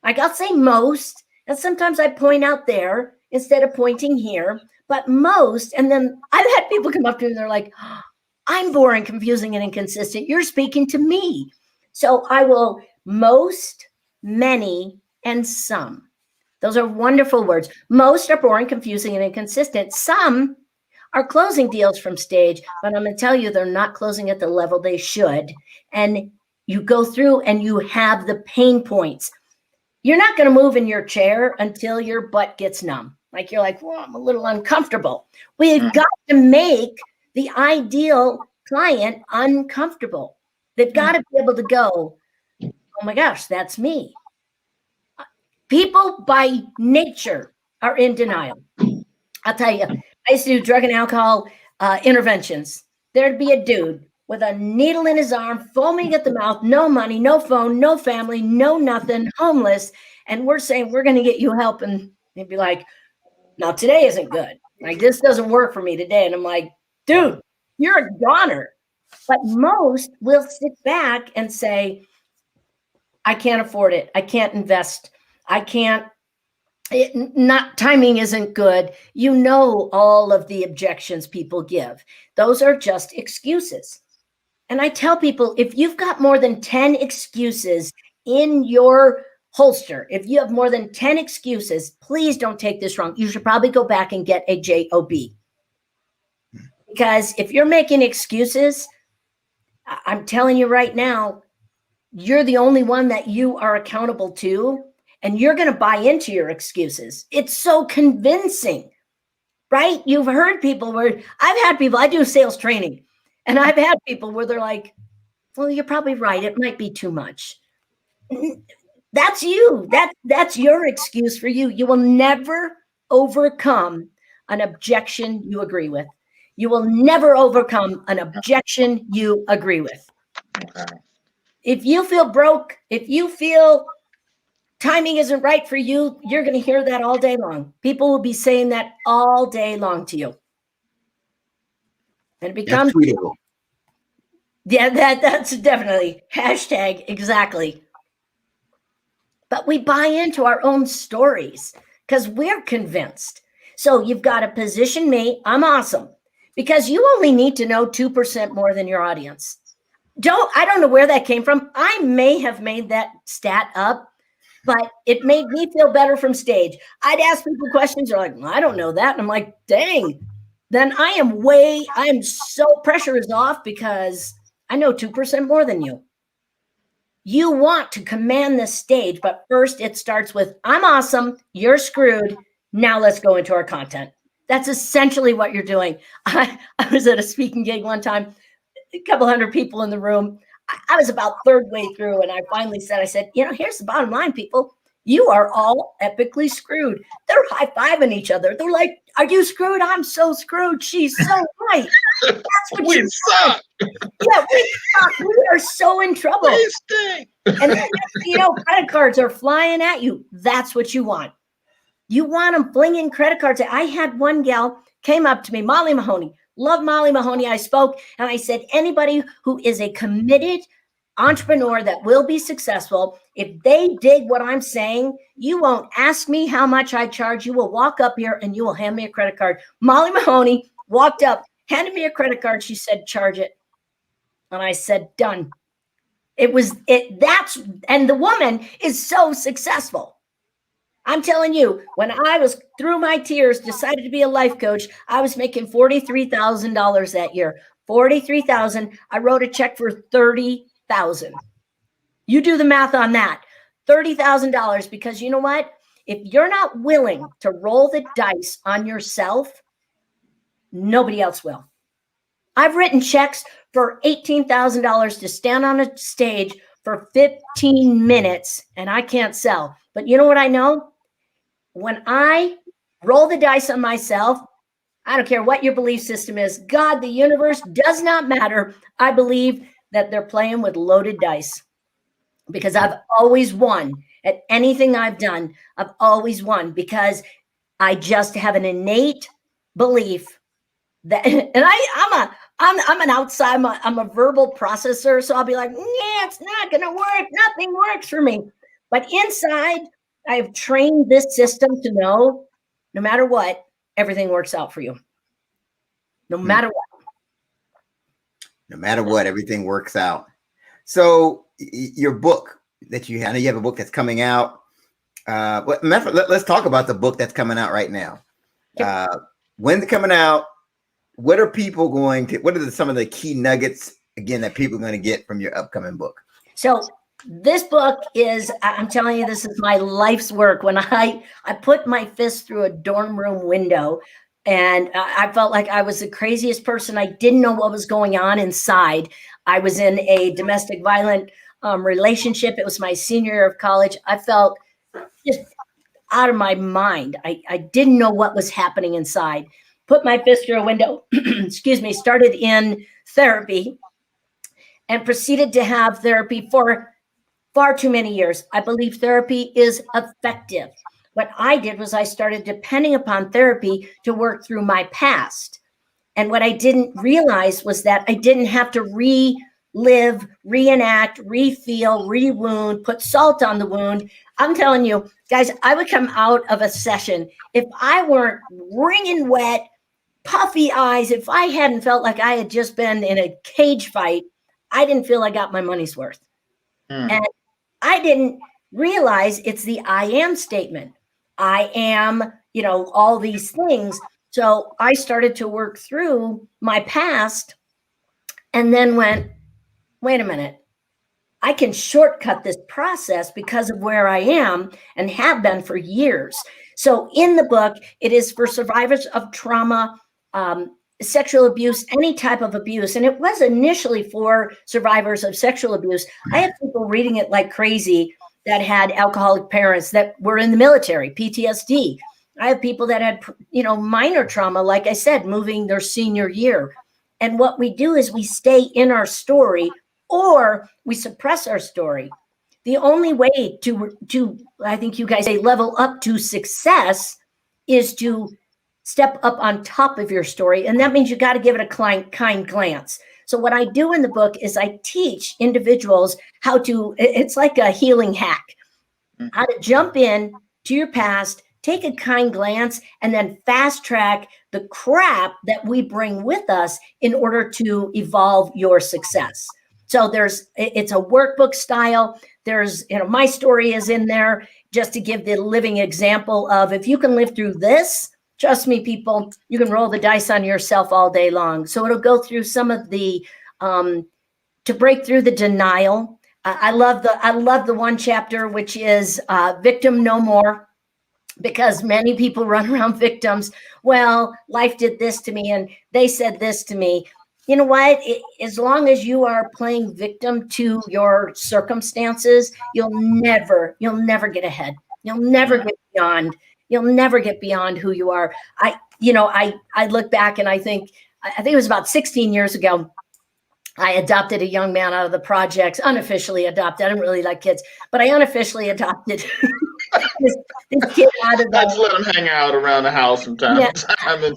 Like, I'll say most, and sometimes I point out there instead of pointing here, but most, and then I've had people come up to me and they're like, oh, I'm boring, confusing, and inconsistent. You're speaking to me. So I will most, many, and some. Those are wonderful words. Most are boring, confusing, and inconsistent. Some are closing deals from stage, but I'm going to tell you, they're not closing at the level they should. And you go through and you have the pain points. You're not going to move in your chair until your butt gets numb. Like, you're like, well, I'm a little uncomfortable. We've got to make the ideal client uncomfortable. They've got to be able to go, oh my gosh, that's me. People by nature are in denial. I'll tell you, I used to do drug and alcohol interventions. There'd be a dude with a needle in his arm, foaming at the mouth, no money, no phone, no family, no nothing, homeless. And we're saying, we're going to get you help. And they'd be like, Now today isn't good. Like this doesn't work for me today. And I'm like, dude, you're a goner. But most will sit back and say, I can't afford it. I can't invest. I can't. Not timing isn't good. You know all of the objections people give. Those are just excuses. And I tell people, if you've got more than 10 excuses in your holster, if you have more than 10 excuses, please don't take this wrong. You should probably go back and get a JOB. Because if you're making excuses, I'm telling you right now, you're the only one that you are accountable to, and you're going to buy into your excuses. It's so convincing, right? You've heard people where I've had people, I do sales training, and I've had people where they're like, well, you're probably right. It might be too much. That's you. That's your excuse for you. You will never overcome an objection you agree with. You will never overcome an objection you agree with. Okay. If you feel broke, if you feel timing isn't right for you, you're going to hear that all day long. People will be saying that all day long to you. And it becomes, yeah, that's definitely hashtag exactly. But we buy into our own stories because we're convinced. So you've got to position me. I'm awesome because you only need to know 2% more than your audience. I don't know where that came from. I may have made that stat up, but it made me feel better from stage. I'd ask people questions. They're like, well, I don't know that. And I'm like, dang, then I am so pressure is off because I know 2% more than you. You want to command the stage, but first it starts with, I'm awesome, you're screwed. Now let's go into our content. That's essentially what you're doing. I was at a speaking gig one time, a couple hundred people in the room. I was about third way through, and I finally said, here's the bottom line, people. You are all epically screwed. They're high-fiving each other. They're like, are you screwed? I'm so screwed. She's so right. That's what we suck. Yeah, we suck. We are so in trouble. And then, credit cards are flying at you. That's what you want. You want them flinging credit cards. I had one gal came up to me, Molly Mahoney. Love Molly Mahoney. I spoke and I said, anybody who is a committed entrepreneur that will be successful, if they dig what I'm saying, you won't ask me how much I charge. You will walk up here and you will hand me a credit card. Molly Mahoney walked up, handed me a credit card. She said, charge it. And I said, done. And the woman is so successful. I'm telling you, when I was through my tears, decided to be a life coach, I was making $43,000 that year. $43,000. I wrote a check for $30,000. You do the math on that. $30,000, because you know what? If you're not willing to roll the dice on yourself, nobody else will. I've written checks for $18,000 to stand on a stage for 15 minutes, and I can't sell. But you know what I know? When I roll the dice on myself, I don't care what your belief system is. God, the universe does not matter. I believe that they're playing with loaded dice because I've always won at anything I've done. I've always won because I just have an innate belief that, and I'm an outside, I'm a verbal processor. So I'll be like, yeah, it's not going to work. Nothing works for me. But inside, I've trained this system to know no matter what, everything works out for you. No matter what. No matter what, everything works out. So your book that I know you have a book that's coming out. Let's talk about the book that's coming out right now. When's it coming out? What are people going to, what are some of the key nuggets, again, that people are going to get from your upcoming book? So this book is, I'm telling you, this is my life's work. When I put my fist through a dorm room window and I felt like I was the craziest person. I didn't know what was going on inside. I was in a domestic violent relationship. It was my senior year of college. I felt just out of my mind. I didn't know what was happening inside. Put my fist through a window, excuse me, started in therapy and proceeded to have therapy for far too many years. I believe therapy is effective. what I did was I started depending upon therapy to work through my past. And what I didn't realize was that I didn't have to relive, reenact, refeel, rewound, put salt on the wound. I'm telling you, guys, I would come out of a session if I weren't wringing wet, puffy eyes, if I hadn't felt like I had just been in a cage fight, I didn't feel I got my money's worth. And I didn't realize it's the I am statement. I am, all these things. So I started to work through my past and then went, wait a minute, I can shortcut this process because of where I am and have been for years. So in the book, it is for survivors of trauma, sexual abuse, any type of abuse. And it was initially for survivors of sexual abuse. I have people reading it like crazy that had alcoholic parents that were in the military, PTSD. I have people that had, minor trauma, like I said, moving their senior year. And what we do is we stay in our story or we suppress our story. The only way to I think you guys say level up to success is to step up on top of your story. And that means you got to give it a kind glance. So what I do in the book is I teach individuals how to, it's like a healing hack, how to jump in to your past, take a kind glance, and then fast track the crap that we bring with us in order to evolve your success. So it's a workbook style. There's, my story is in there just to give the living example of if you can live through this, trust me, people, you can roll the dice on yourself all day long. So it'll go through some of the, to break through the denial. I love the one chapter, which is Victim No More, because many people run around victims. Well, life did this to me and they said this to me. You know what? As long as you are playing victim to your circumstances, you'll never get ahead. You'll never get beyond. You'll never get beyond who you are. I look back and I think it was about 16 years ago. I adopted a young man out of the projects, unofficially adopted. I didn't really like kids, but I unofficially adopted this kid out of I just let him hang out around the house from time to time.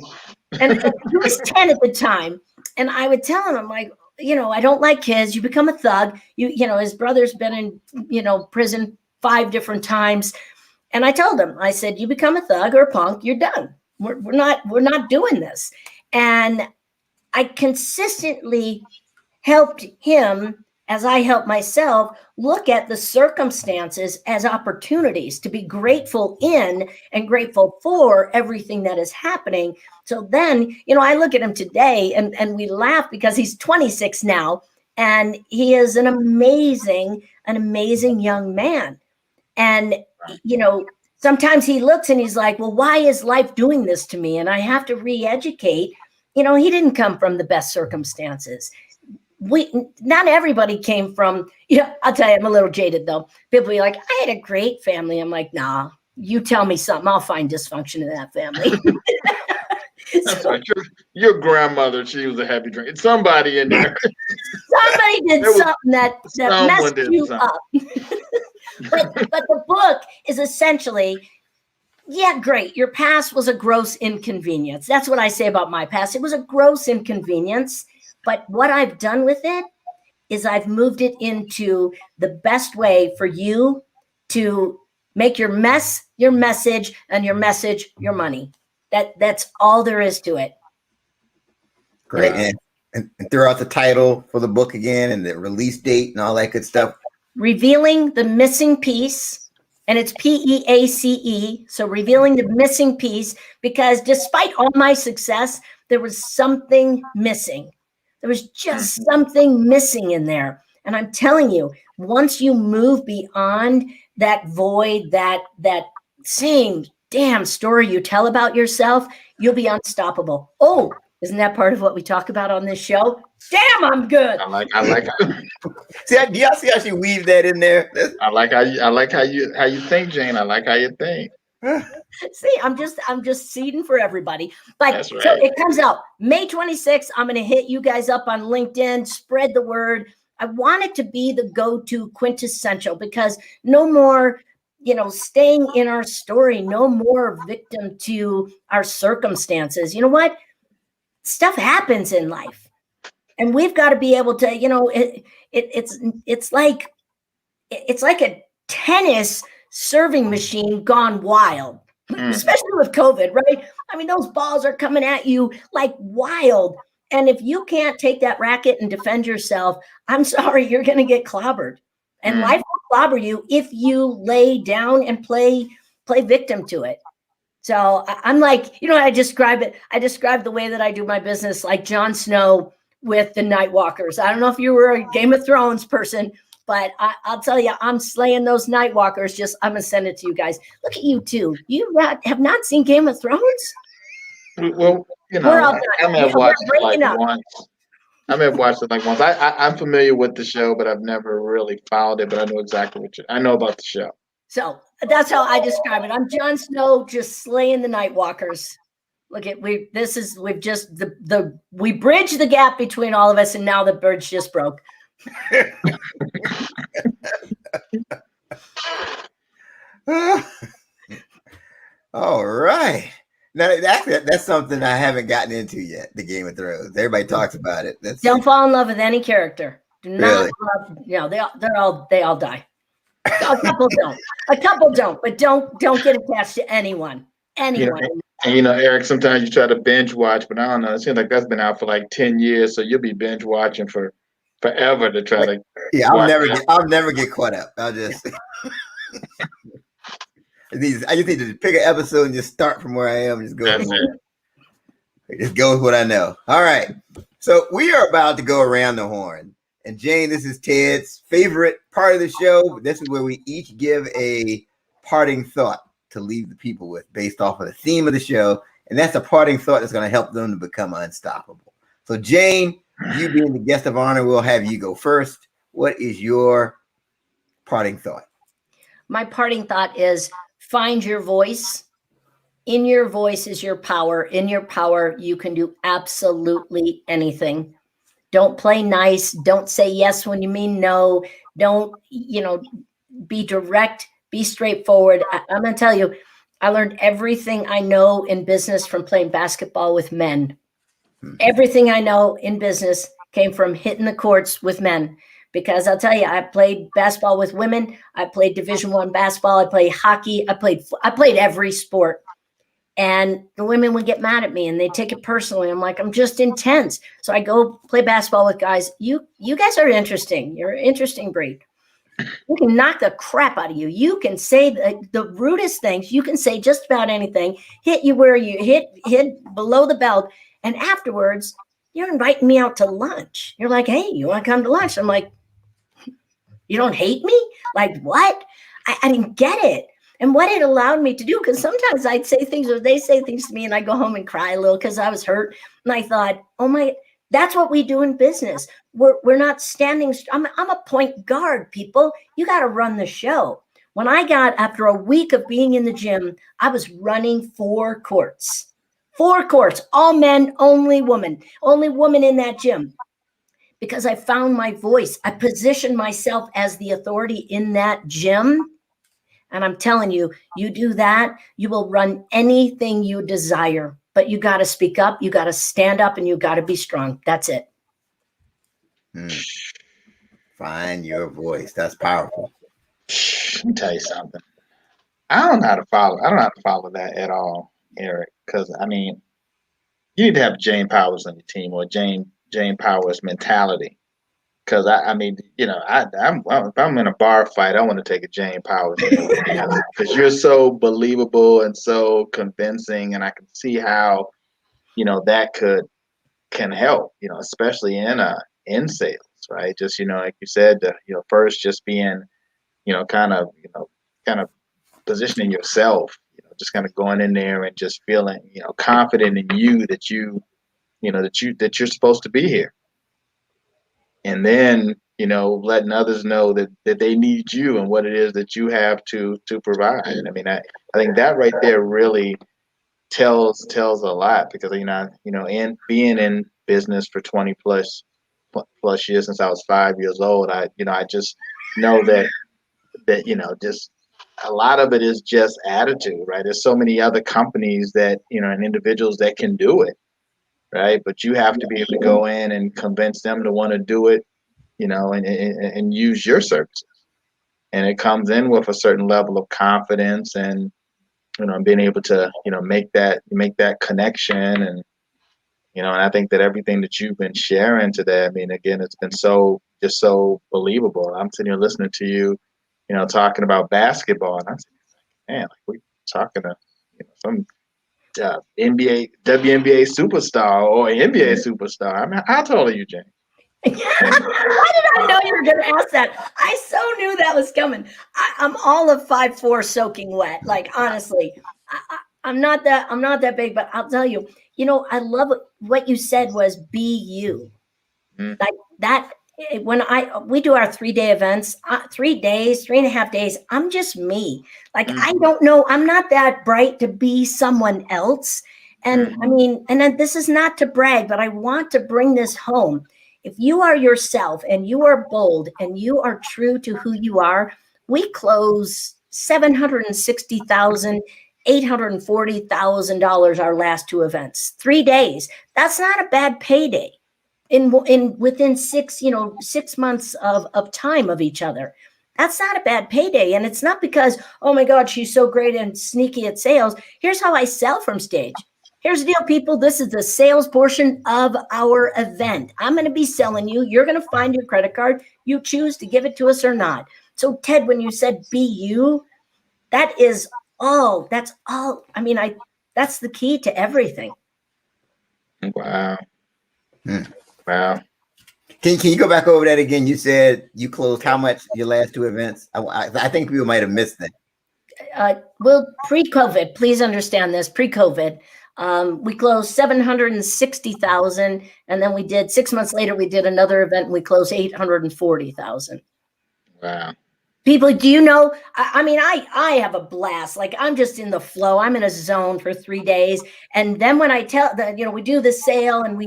And he was 10 at the time. And I would tell him, I'm like, I don't like kids. You become a thug. His brother's been in, prison 5 different times. And I told him, I said, you become a thug or a punk, you're done. We're not doing this. And I consistently helped him, as I helped myself, look at the circumstances as opportunities to be grateful in and grateful for everything that is happening. So then, I look at him today and we laugh because he's 26 now and he is an amazing young man. And, sometimes he looks and he's like, well, why is life doing this to me? And I have to re-educate. He didn't come from the best circumstances. Not everybody came from, I'll tell you, I'm a little jaded though. People be like, I had a great family. I'm like, nah, you tell me something, I'll find dysfunction in that family. That's right. Your grandmother, she was a happy drinker. Somebody in there. Somebody did something that messed you up. But the book is essentially, yeah, great. Your past was a gross inconvenience. That's what I say about my past. It was a gross inconvenience. But what I've done with it is I've moved it into the best way for you to make your mess your message and your message your money. That's all there is to it. Great. And throw out the title for the book again and the release date and all that good stuff. Revealing the Missing Piece. And it's PEACE. So revealing the missing piece, because despite all my success, there was something missing. There was just something missing in there. And I'm telling you, once you move beyond that void, that same damn story you tell about yourself, you'll be unstoppable. Oh, isn't that part of what we talk about on this show? Damn, I'm good. I like how see, do y'all see how she weaved that in there? I like how you think, Jane. I like how you think. See, I'm just seeding for everybody. But That's right. So it comes out May 26th. I'm going to hit you guys up on LinkedIn, spread the word. I want it to be the go-to quintessential, because no more staying in our story, no more victim to our circumstances. You know what? Stuff happens in life, and we've got to be able to, it's like a tennis serving machine gone wild, especially with COVID, right? I mean, those balls are coming at you like wild. And if you can't take that racket and defend yourself, I'm sorry, you're going to get clobbered. And life will clobber you if you lay down and play victim to it. So I'm like, I describe it. I describe the way that I do my business like Jon Snow with the Night Walkers. I don't know if you were a Game of Thrones person, but I'll tell you, I'm slaying those Night Walkers. I'm going to send it to you guys. Look at you two. You have not seen Game of Thrones? Well, I may have watched it like once. I'm familiar with the show, but I've never really followed it. But I know exactly I know about the show. So that's how I describe it. I'm Jon Snow just slaying the Night Walkers. Look at we bridged the gap between all of us, and now the bridge just broke. All right. Now that's something I haven't gotten into yet. The Game of Thrones. Everybody talks about it. Don't fall in love with any character. Do not love. They all die. A couple don't, but don't get attached to anyone. Anyone. And Eric, sometimes you try to binge watch, but I don't know. It seems like that's been out for like 10 years, so you'll be binge watching for forever to try to. Yeah, I'll never get caught up. I'll just. I just need to pick an episode and just start from where I am. Just go. Just go with what I know. All right. So we are about to go around the horn. And Jane, this is Ted's favorite part of the show. This is where we each give a parting thought to leave the people with based off of the theme of the show. And that's a parting thought that's going to help them to become unstoppable. So Jane, you being the guest of honor, we'll have you go first. What is your parting thought? My parting thought is find your voice. In your voice is your power. In your power, you can do absolutely anything. Don't play nice. Don't say yes when you mean no. Don't, be direct, be straightforward. I'm going to tell you, I learned everything I know in business from playing basketball with men. Everything I know in business came from hitting the courts with men. Because I'll tell you, I played basketball with women. I played Division I basketball. I played hockey. I played every sport. And the women would get mad at me and they take it personally. I'm like, I'm just intense. So I go play basketball with guys. You guys are interesting. You're an interesting breed. You can knock the crap out of you. You can say the rudest things. You can say just about anything. Hit you where you hit below the belt. And afterwards, you're inviting me out to lunch. You're like, hey, you want to come to lunch? I'm like, you don't hate me? Like what? I didn't get it. And what it allowed me to do, because sometimes I'd say things or they say things to me and I go home and cry a little because I was hurt. And I thought, that's what we do in business. We're not standing. I'm a point guard, people. You got to run the show. When I got, after a week of being in the gym, I was running 4 courts. 4 courts, all men, only woman in that gym. Because I found my voice. I positioned myself as the authority in that gym. And I'm telling you, you do that, you will run anything you desire. But you got to speak up, you got to stand up, and you got to be strong. That's it. Find your voice. That's powerful. Let me tell you something. I don't know how to follow that at all, Eric. Because you need to have Jane Powers on your team or Jane Powers mentality. Because if I'm in a bar fight, I want to take a Jane Powers because you're so believable and so convincing, and I can see how that can help, especially in sales, right? Just like you said, first just being kind of positioning yourself, just kind of going in there and just feeling confident in you that that you're supposed to be here. And then, letting others know that they need you and what it is that you have to provide. I think that right there really tells a lot because, in being in business for 20 plus years since I was 5 years old, I just know that just a lot of it is just attitude, right? There's so many other companies that, and individuals that can do it, right? But you have to be able to go in and convince them to want to do it, and use your services. And it comes in with a certain level of confidence and, being able to, make that connection. And, and I think that everything that you've been sharing today, I mean, again, it's been just so believable. I'm sitting here listening to you, talking about basketball, and I'm saying, man, like we're talking to, some NBA, WNBA superstar or NBA superstar. I mean, how tall are you, Jane? Why did I know you were going to ask that? I so knew that was coming. I'm all of 5'4", soaking wet. Like honestly, I'm not that big, but I'll tell you. I love what you said was be you. Like that. When we do our 3-day events, 3 days, 3.5 days, I'm just me. Like I don't know. I'm not that bright to be someone else. And I mean, and then this is not to brag, but I want to bring this home. If you are yourself and you are bold and you are true to who you are, we close $760,000, $840,000 our last 2 events, 3 days. That's not a bad payday within 6 months of time of each other. That's not a bad payday. And it's not because, oh my God, she's so great and sneaky at sales. Here's how I sell from stage. Here's the deal, people. This is the sales portion of our event. I'm going to be selling you. You're going to find your credit card. You choose to give it to us or not. So Ted, when you said be you, that's all. I mean, that's the key to everything. Wow. Wow. Can you go back over that again? You said you closed how much your last 2 events? I think people might have missed that. Well, pre-COVID, please understand this, pre-COVID, we closed 760,000. And then we did 6 months later, we did another event and we closed 840,000. Wow. People, do you know, I mean, I have a blast. Like I'm just in the flow. I'm in a zone for 3 days. And then when I tell that, we do the sale and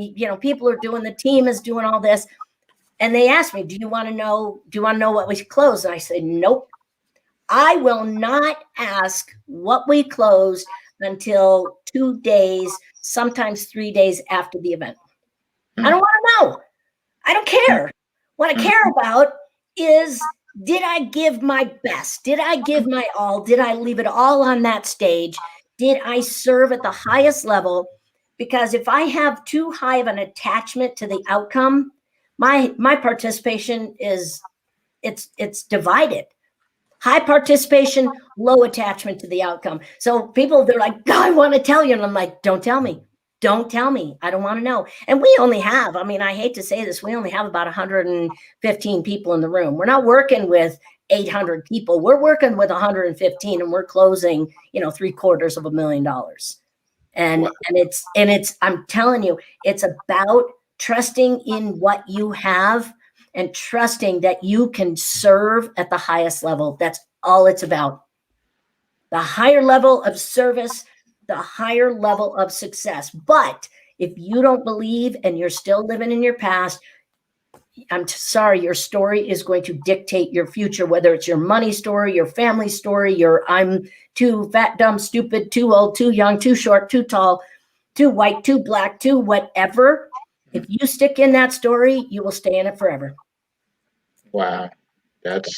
people are doing, the team is doing all this. And they ask me, do you want to know what we closed? And I say, nope, I will not ask what we closed until 2 days, sometimes 3 days after the event. I don't want to know. I don't care. What I care about is, did I give my best? Did I give my all? Did I leave it all on that stage? Did I serve at the highest level? Because if I have too high of an attachment to the outcome, my participation it's divided. High participation, low attachment to the outcome. So people, they're like, I want to tell you. And I'm like, don't tell me. Don't tell me. I don't want to know. And we only have, I mean, I hate to say this, we only have about 115 people in the room. We're not working with 800 people. We're working with 115 and we're closing, $750,000. And it's, I'm telling you, it's about trusting in what you have and trusting that you can serve at the highest level. That's all it's about. The higher level of service, the higher level of success. But if you don't believe and you're still living in your past, I'm sorry, your story is going to dictate your future, whether it's your money story, your family story, your I'm too fat, dumb, stupid, too old, too young, too short, too tall, too white, too black, too whatever. If you stick in that story, you will stay in it forever. Wow. That's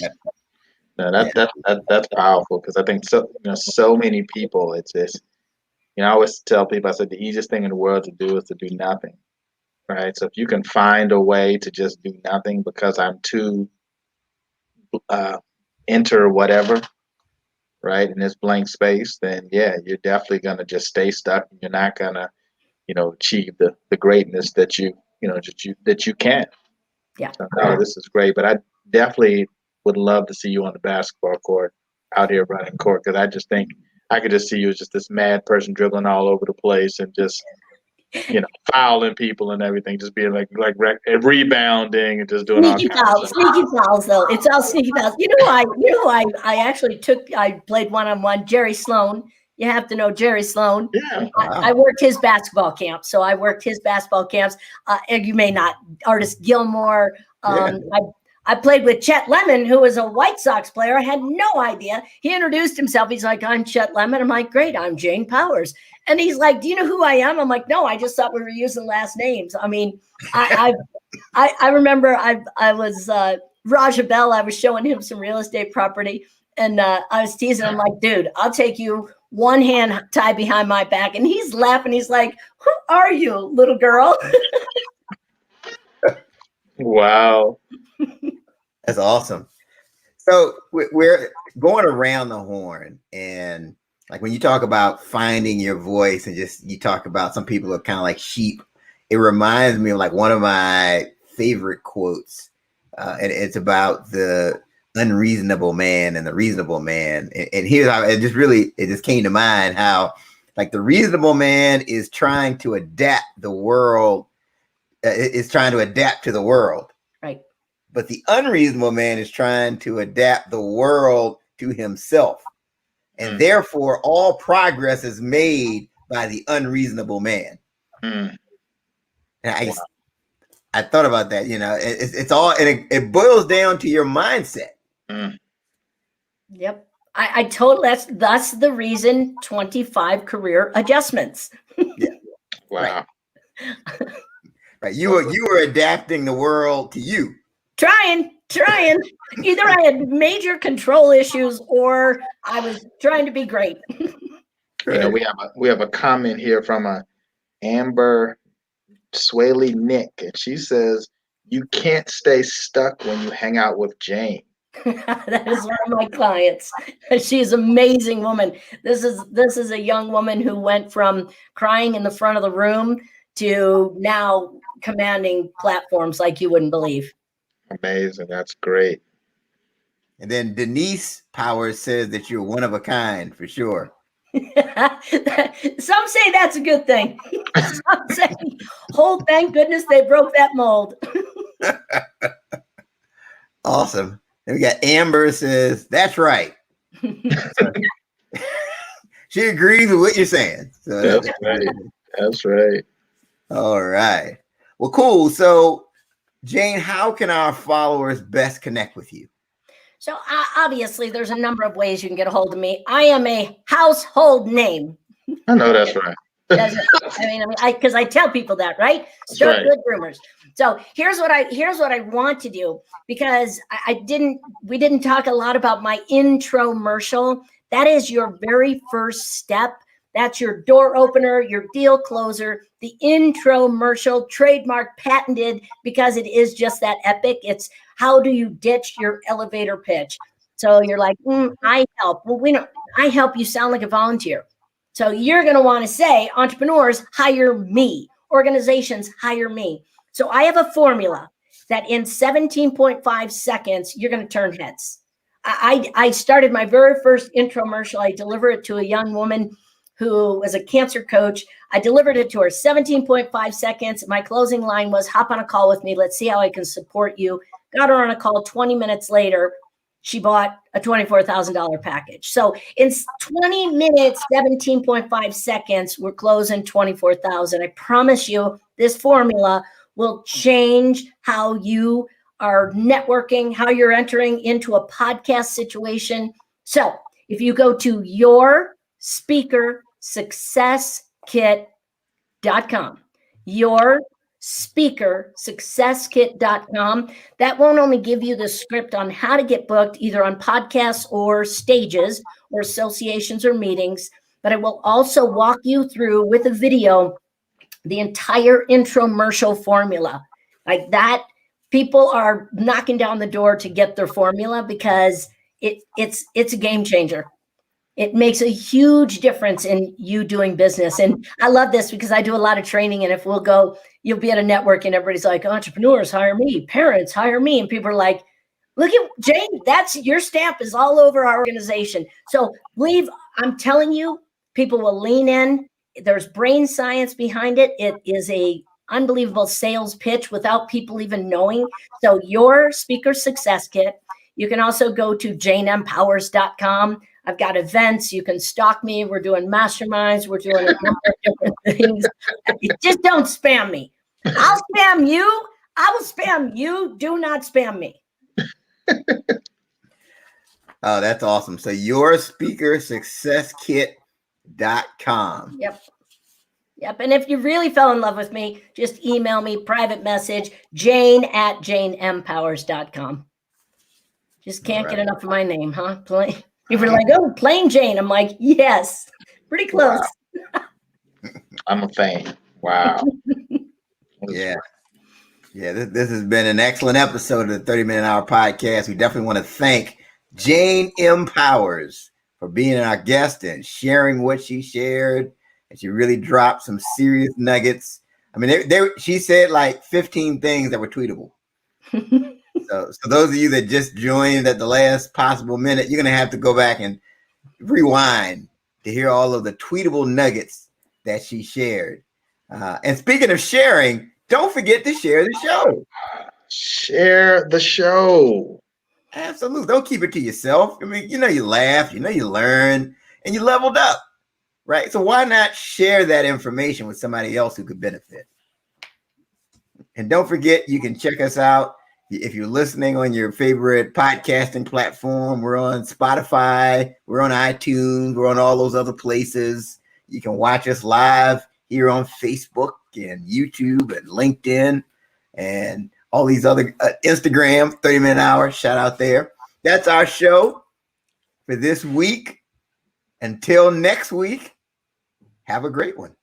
powerful, because I think so many people, it's this, I always tell people, I said the easiest thing in the world to do is to do nothing. Right. So if you can find a way to just do nothing because I'm too enter whatever, right, in this blank space, then yeah, you're definitely gonna just stay stuck. You're not gonna, achieve the greatness that you can. Yeah. So, this is great, but I definitely would love to see you on the basketball court out here running court, because I just think I could just see you as just this mad person dribbling all over the place and just fouling people and everything, just being like rebounding and just doing sneaky fouls though. It's all sneaky fouls. I actually I played one-on-one. Jerry Sloan. You have to know Jerry Sloan. Yeah. I worked his basketball camp. So I worked his basketball camps. And you may not, Artist Gilmore. I played with Chet Lemon, who was a White Sox player. I had no idea. He introduced himself. He's like, I'm Chet Lemon. I'm like, great, I'm Jane Powers. And he's like, do you know who I am? I'm like, no, I just thought we were using last names. I mean, I remember I was Raja Bell. I was showing him some real estate property, and I was teasing him like, dude, I'll take you one hand tied behind my back. And he's laughing. He's like, who are you, little girl? Wow. That's awesome. So we're going around the horn, and like when you talk about finding your voice and just you talk about some people are kind of like sheep, it reminds me of like one of my favorite quotes, and it's about the unreasonable man and the reasonable man. And here's how it just came to mind how like the reasonable man is trying to adapt the world, is trying to adapt to the world. Right. But the unreasonable man is trying to adapt the world to himself. And therefore, all progress is made by the unreasonable man. And I thought about that, it's all, and it boils down to your mindset. Yep. I totally, that's the reason 25 career adjustments. Yeah. Wow. Right. You were adapting the world to you. Trying. Either I had major control issues or I was trying to be great. We have a comment here from a Amber Swaley Nick, and she says, "You can't stay stuck when you hang out with Jane." That is one of my clients. She's an amazing woman. This is a young woman who went from crying in the front of the room to now commanding platforms like you wouldn't believe. Amazing. That's great. And then Denise Powers says that you're one of a kind for sure. Some say that's a good thing. Some say, oh, thank goodness they broke that mold. Awesome. And we got Amber says, that's right. She agrees with what you're saying. So that's right. That's right. All right. Well, cool. So Jane, how can our followers best connect with you? So obviously, there's a number of ways you can get a hold of me. I am a household name. I know that's right. Because I tell people that, right? Start good rumors. So here's what I want to do, because we didn't talk a lot about my intro-mercial. That is your very first step. That's your door opener, your deal closer, the intro-mercial, trademark, patented, because it is just that epic. It's how do you ditch your elevator pitch? So you're like, I help. Well, I help you sound like a volunteer. So you're going to want to say, entrepreneurs, hire me. Organizations, hire me. So I have a formula that in 17.5 seconds, you're going to turn heads. I started my very first infomercial. I delivered it to a young woman who was a cancer coach. I delivered it to her 17.5 seconds. My closing line was, hop on a call with me. Let's see how I can support you. Got her on a call. 20 minutes later, she bought a $24,000 package. So in 20 minutes, 17.5 seconds, we're closing 24,000. I promise you, this formula will change how you are networking, how you're entering into a podcast situation. So if you go to yourspeakersuccesskit.com, yourspeakersuccesskit.com, that won't only give you the script on how to get booked either on podcasts or stages or associations or meetings, but it will also walk you through with a video the entire infomercial formula. Like that, people are knocking down the door to get their formula because it's a game changer. It makes a huge difference in you doing business. And I love this because I do a lot of training. And if we'll go, you'll be at a network and everybody's like, entrepreneurs, hire me. Parents, hire me. And people are like, look at Jane, that's your stamp is all over our organization. So I'm telling you, people will lean in. There's brain science behind it. It is a unbelievable sales pitch without people even knowing. So your speaker success kit. You can also go to janempowers.com. I've got events. You can stalk me. We're doing masterminds. We're doing a number of different things. Just don't spam me. I'll spam you. I will spam you. Do not spam me. Oh, that's awesome. So yourspeakersuccesskit.com. Yep. And if you really fell in love with me, just email me, private message, jane@janeempowers.com. Just can't get enough of my name, huh? You were like, oh, plain Jane. I'm like, yes, pretty close. Wow. I'm a fan. Wow. Yeah. This has been an excellent episode of the 30-Minute Hour podcast. We definitely want to thank Jane Empowers for being our guest and sharing what she shared. And she really dropped some serious nuggets. I mean, she said like 15 things that were tweetable. So those of you that just joined at the last possible minute, you're going to have to go back and rewind to hear all of the tweetable nuggets that she shared. And speaking of sharing, don't forget to share the show. Share the show. Absolutely. Don't keep it to yourself. I mean, you laugh, you learn, and you leveled up, right? So why not share that information with somebody else who could benefit? And don't forget, you can check us out if you're listening on your favorite podcasting platform. We're on Spotify, we're on iTunes, we're on all those other places. You can watch us live here on Facebook and YouTube and LinkedIn and all these other Instagram, 30-Minute Hour, shout out there. That's our show for this week. Until next week, have a great one.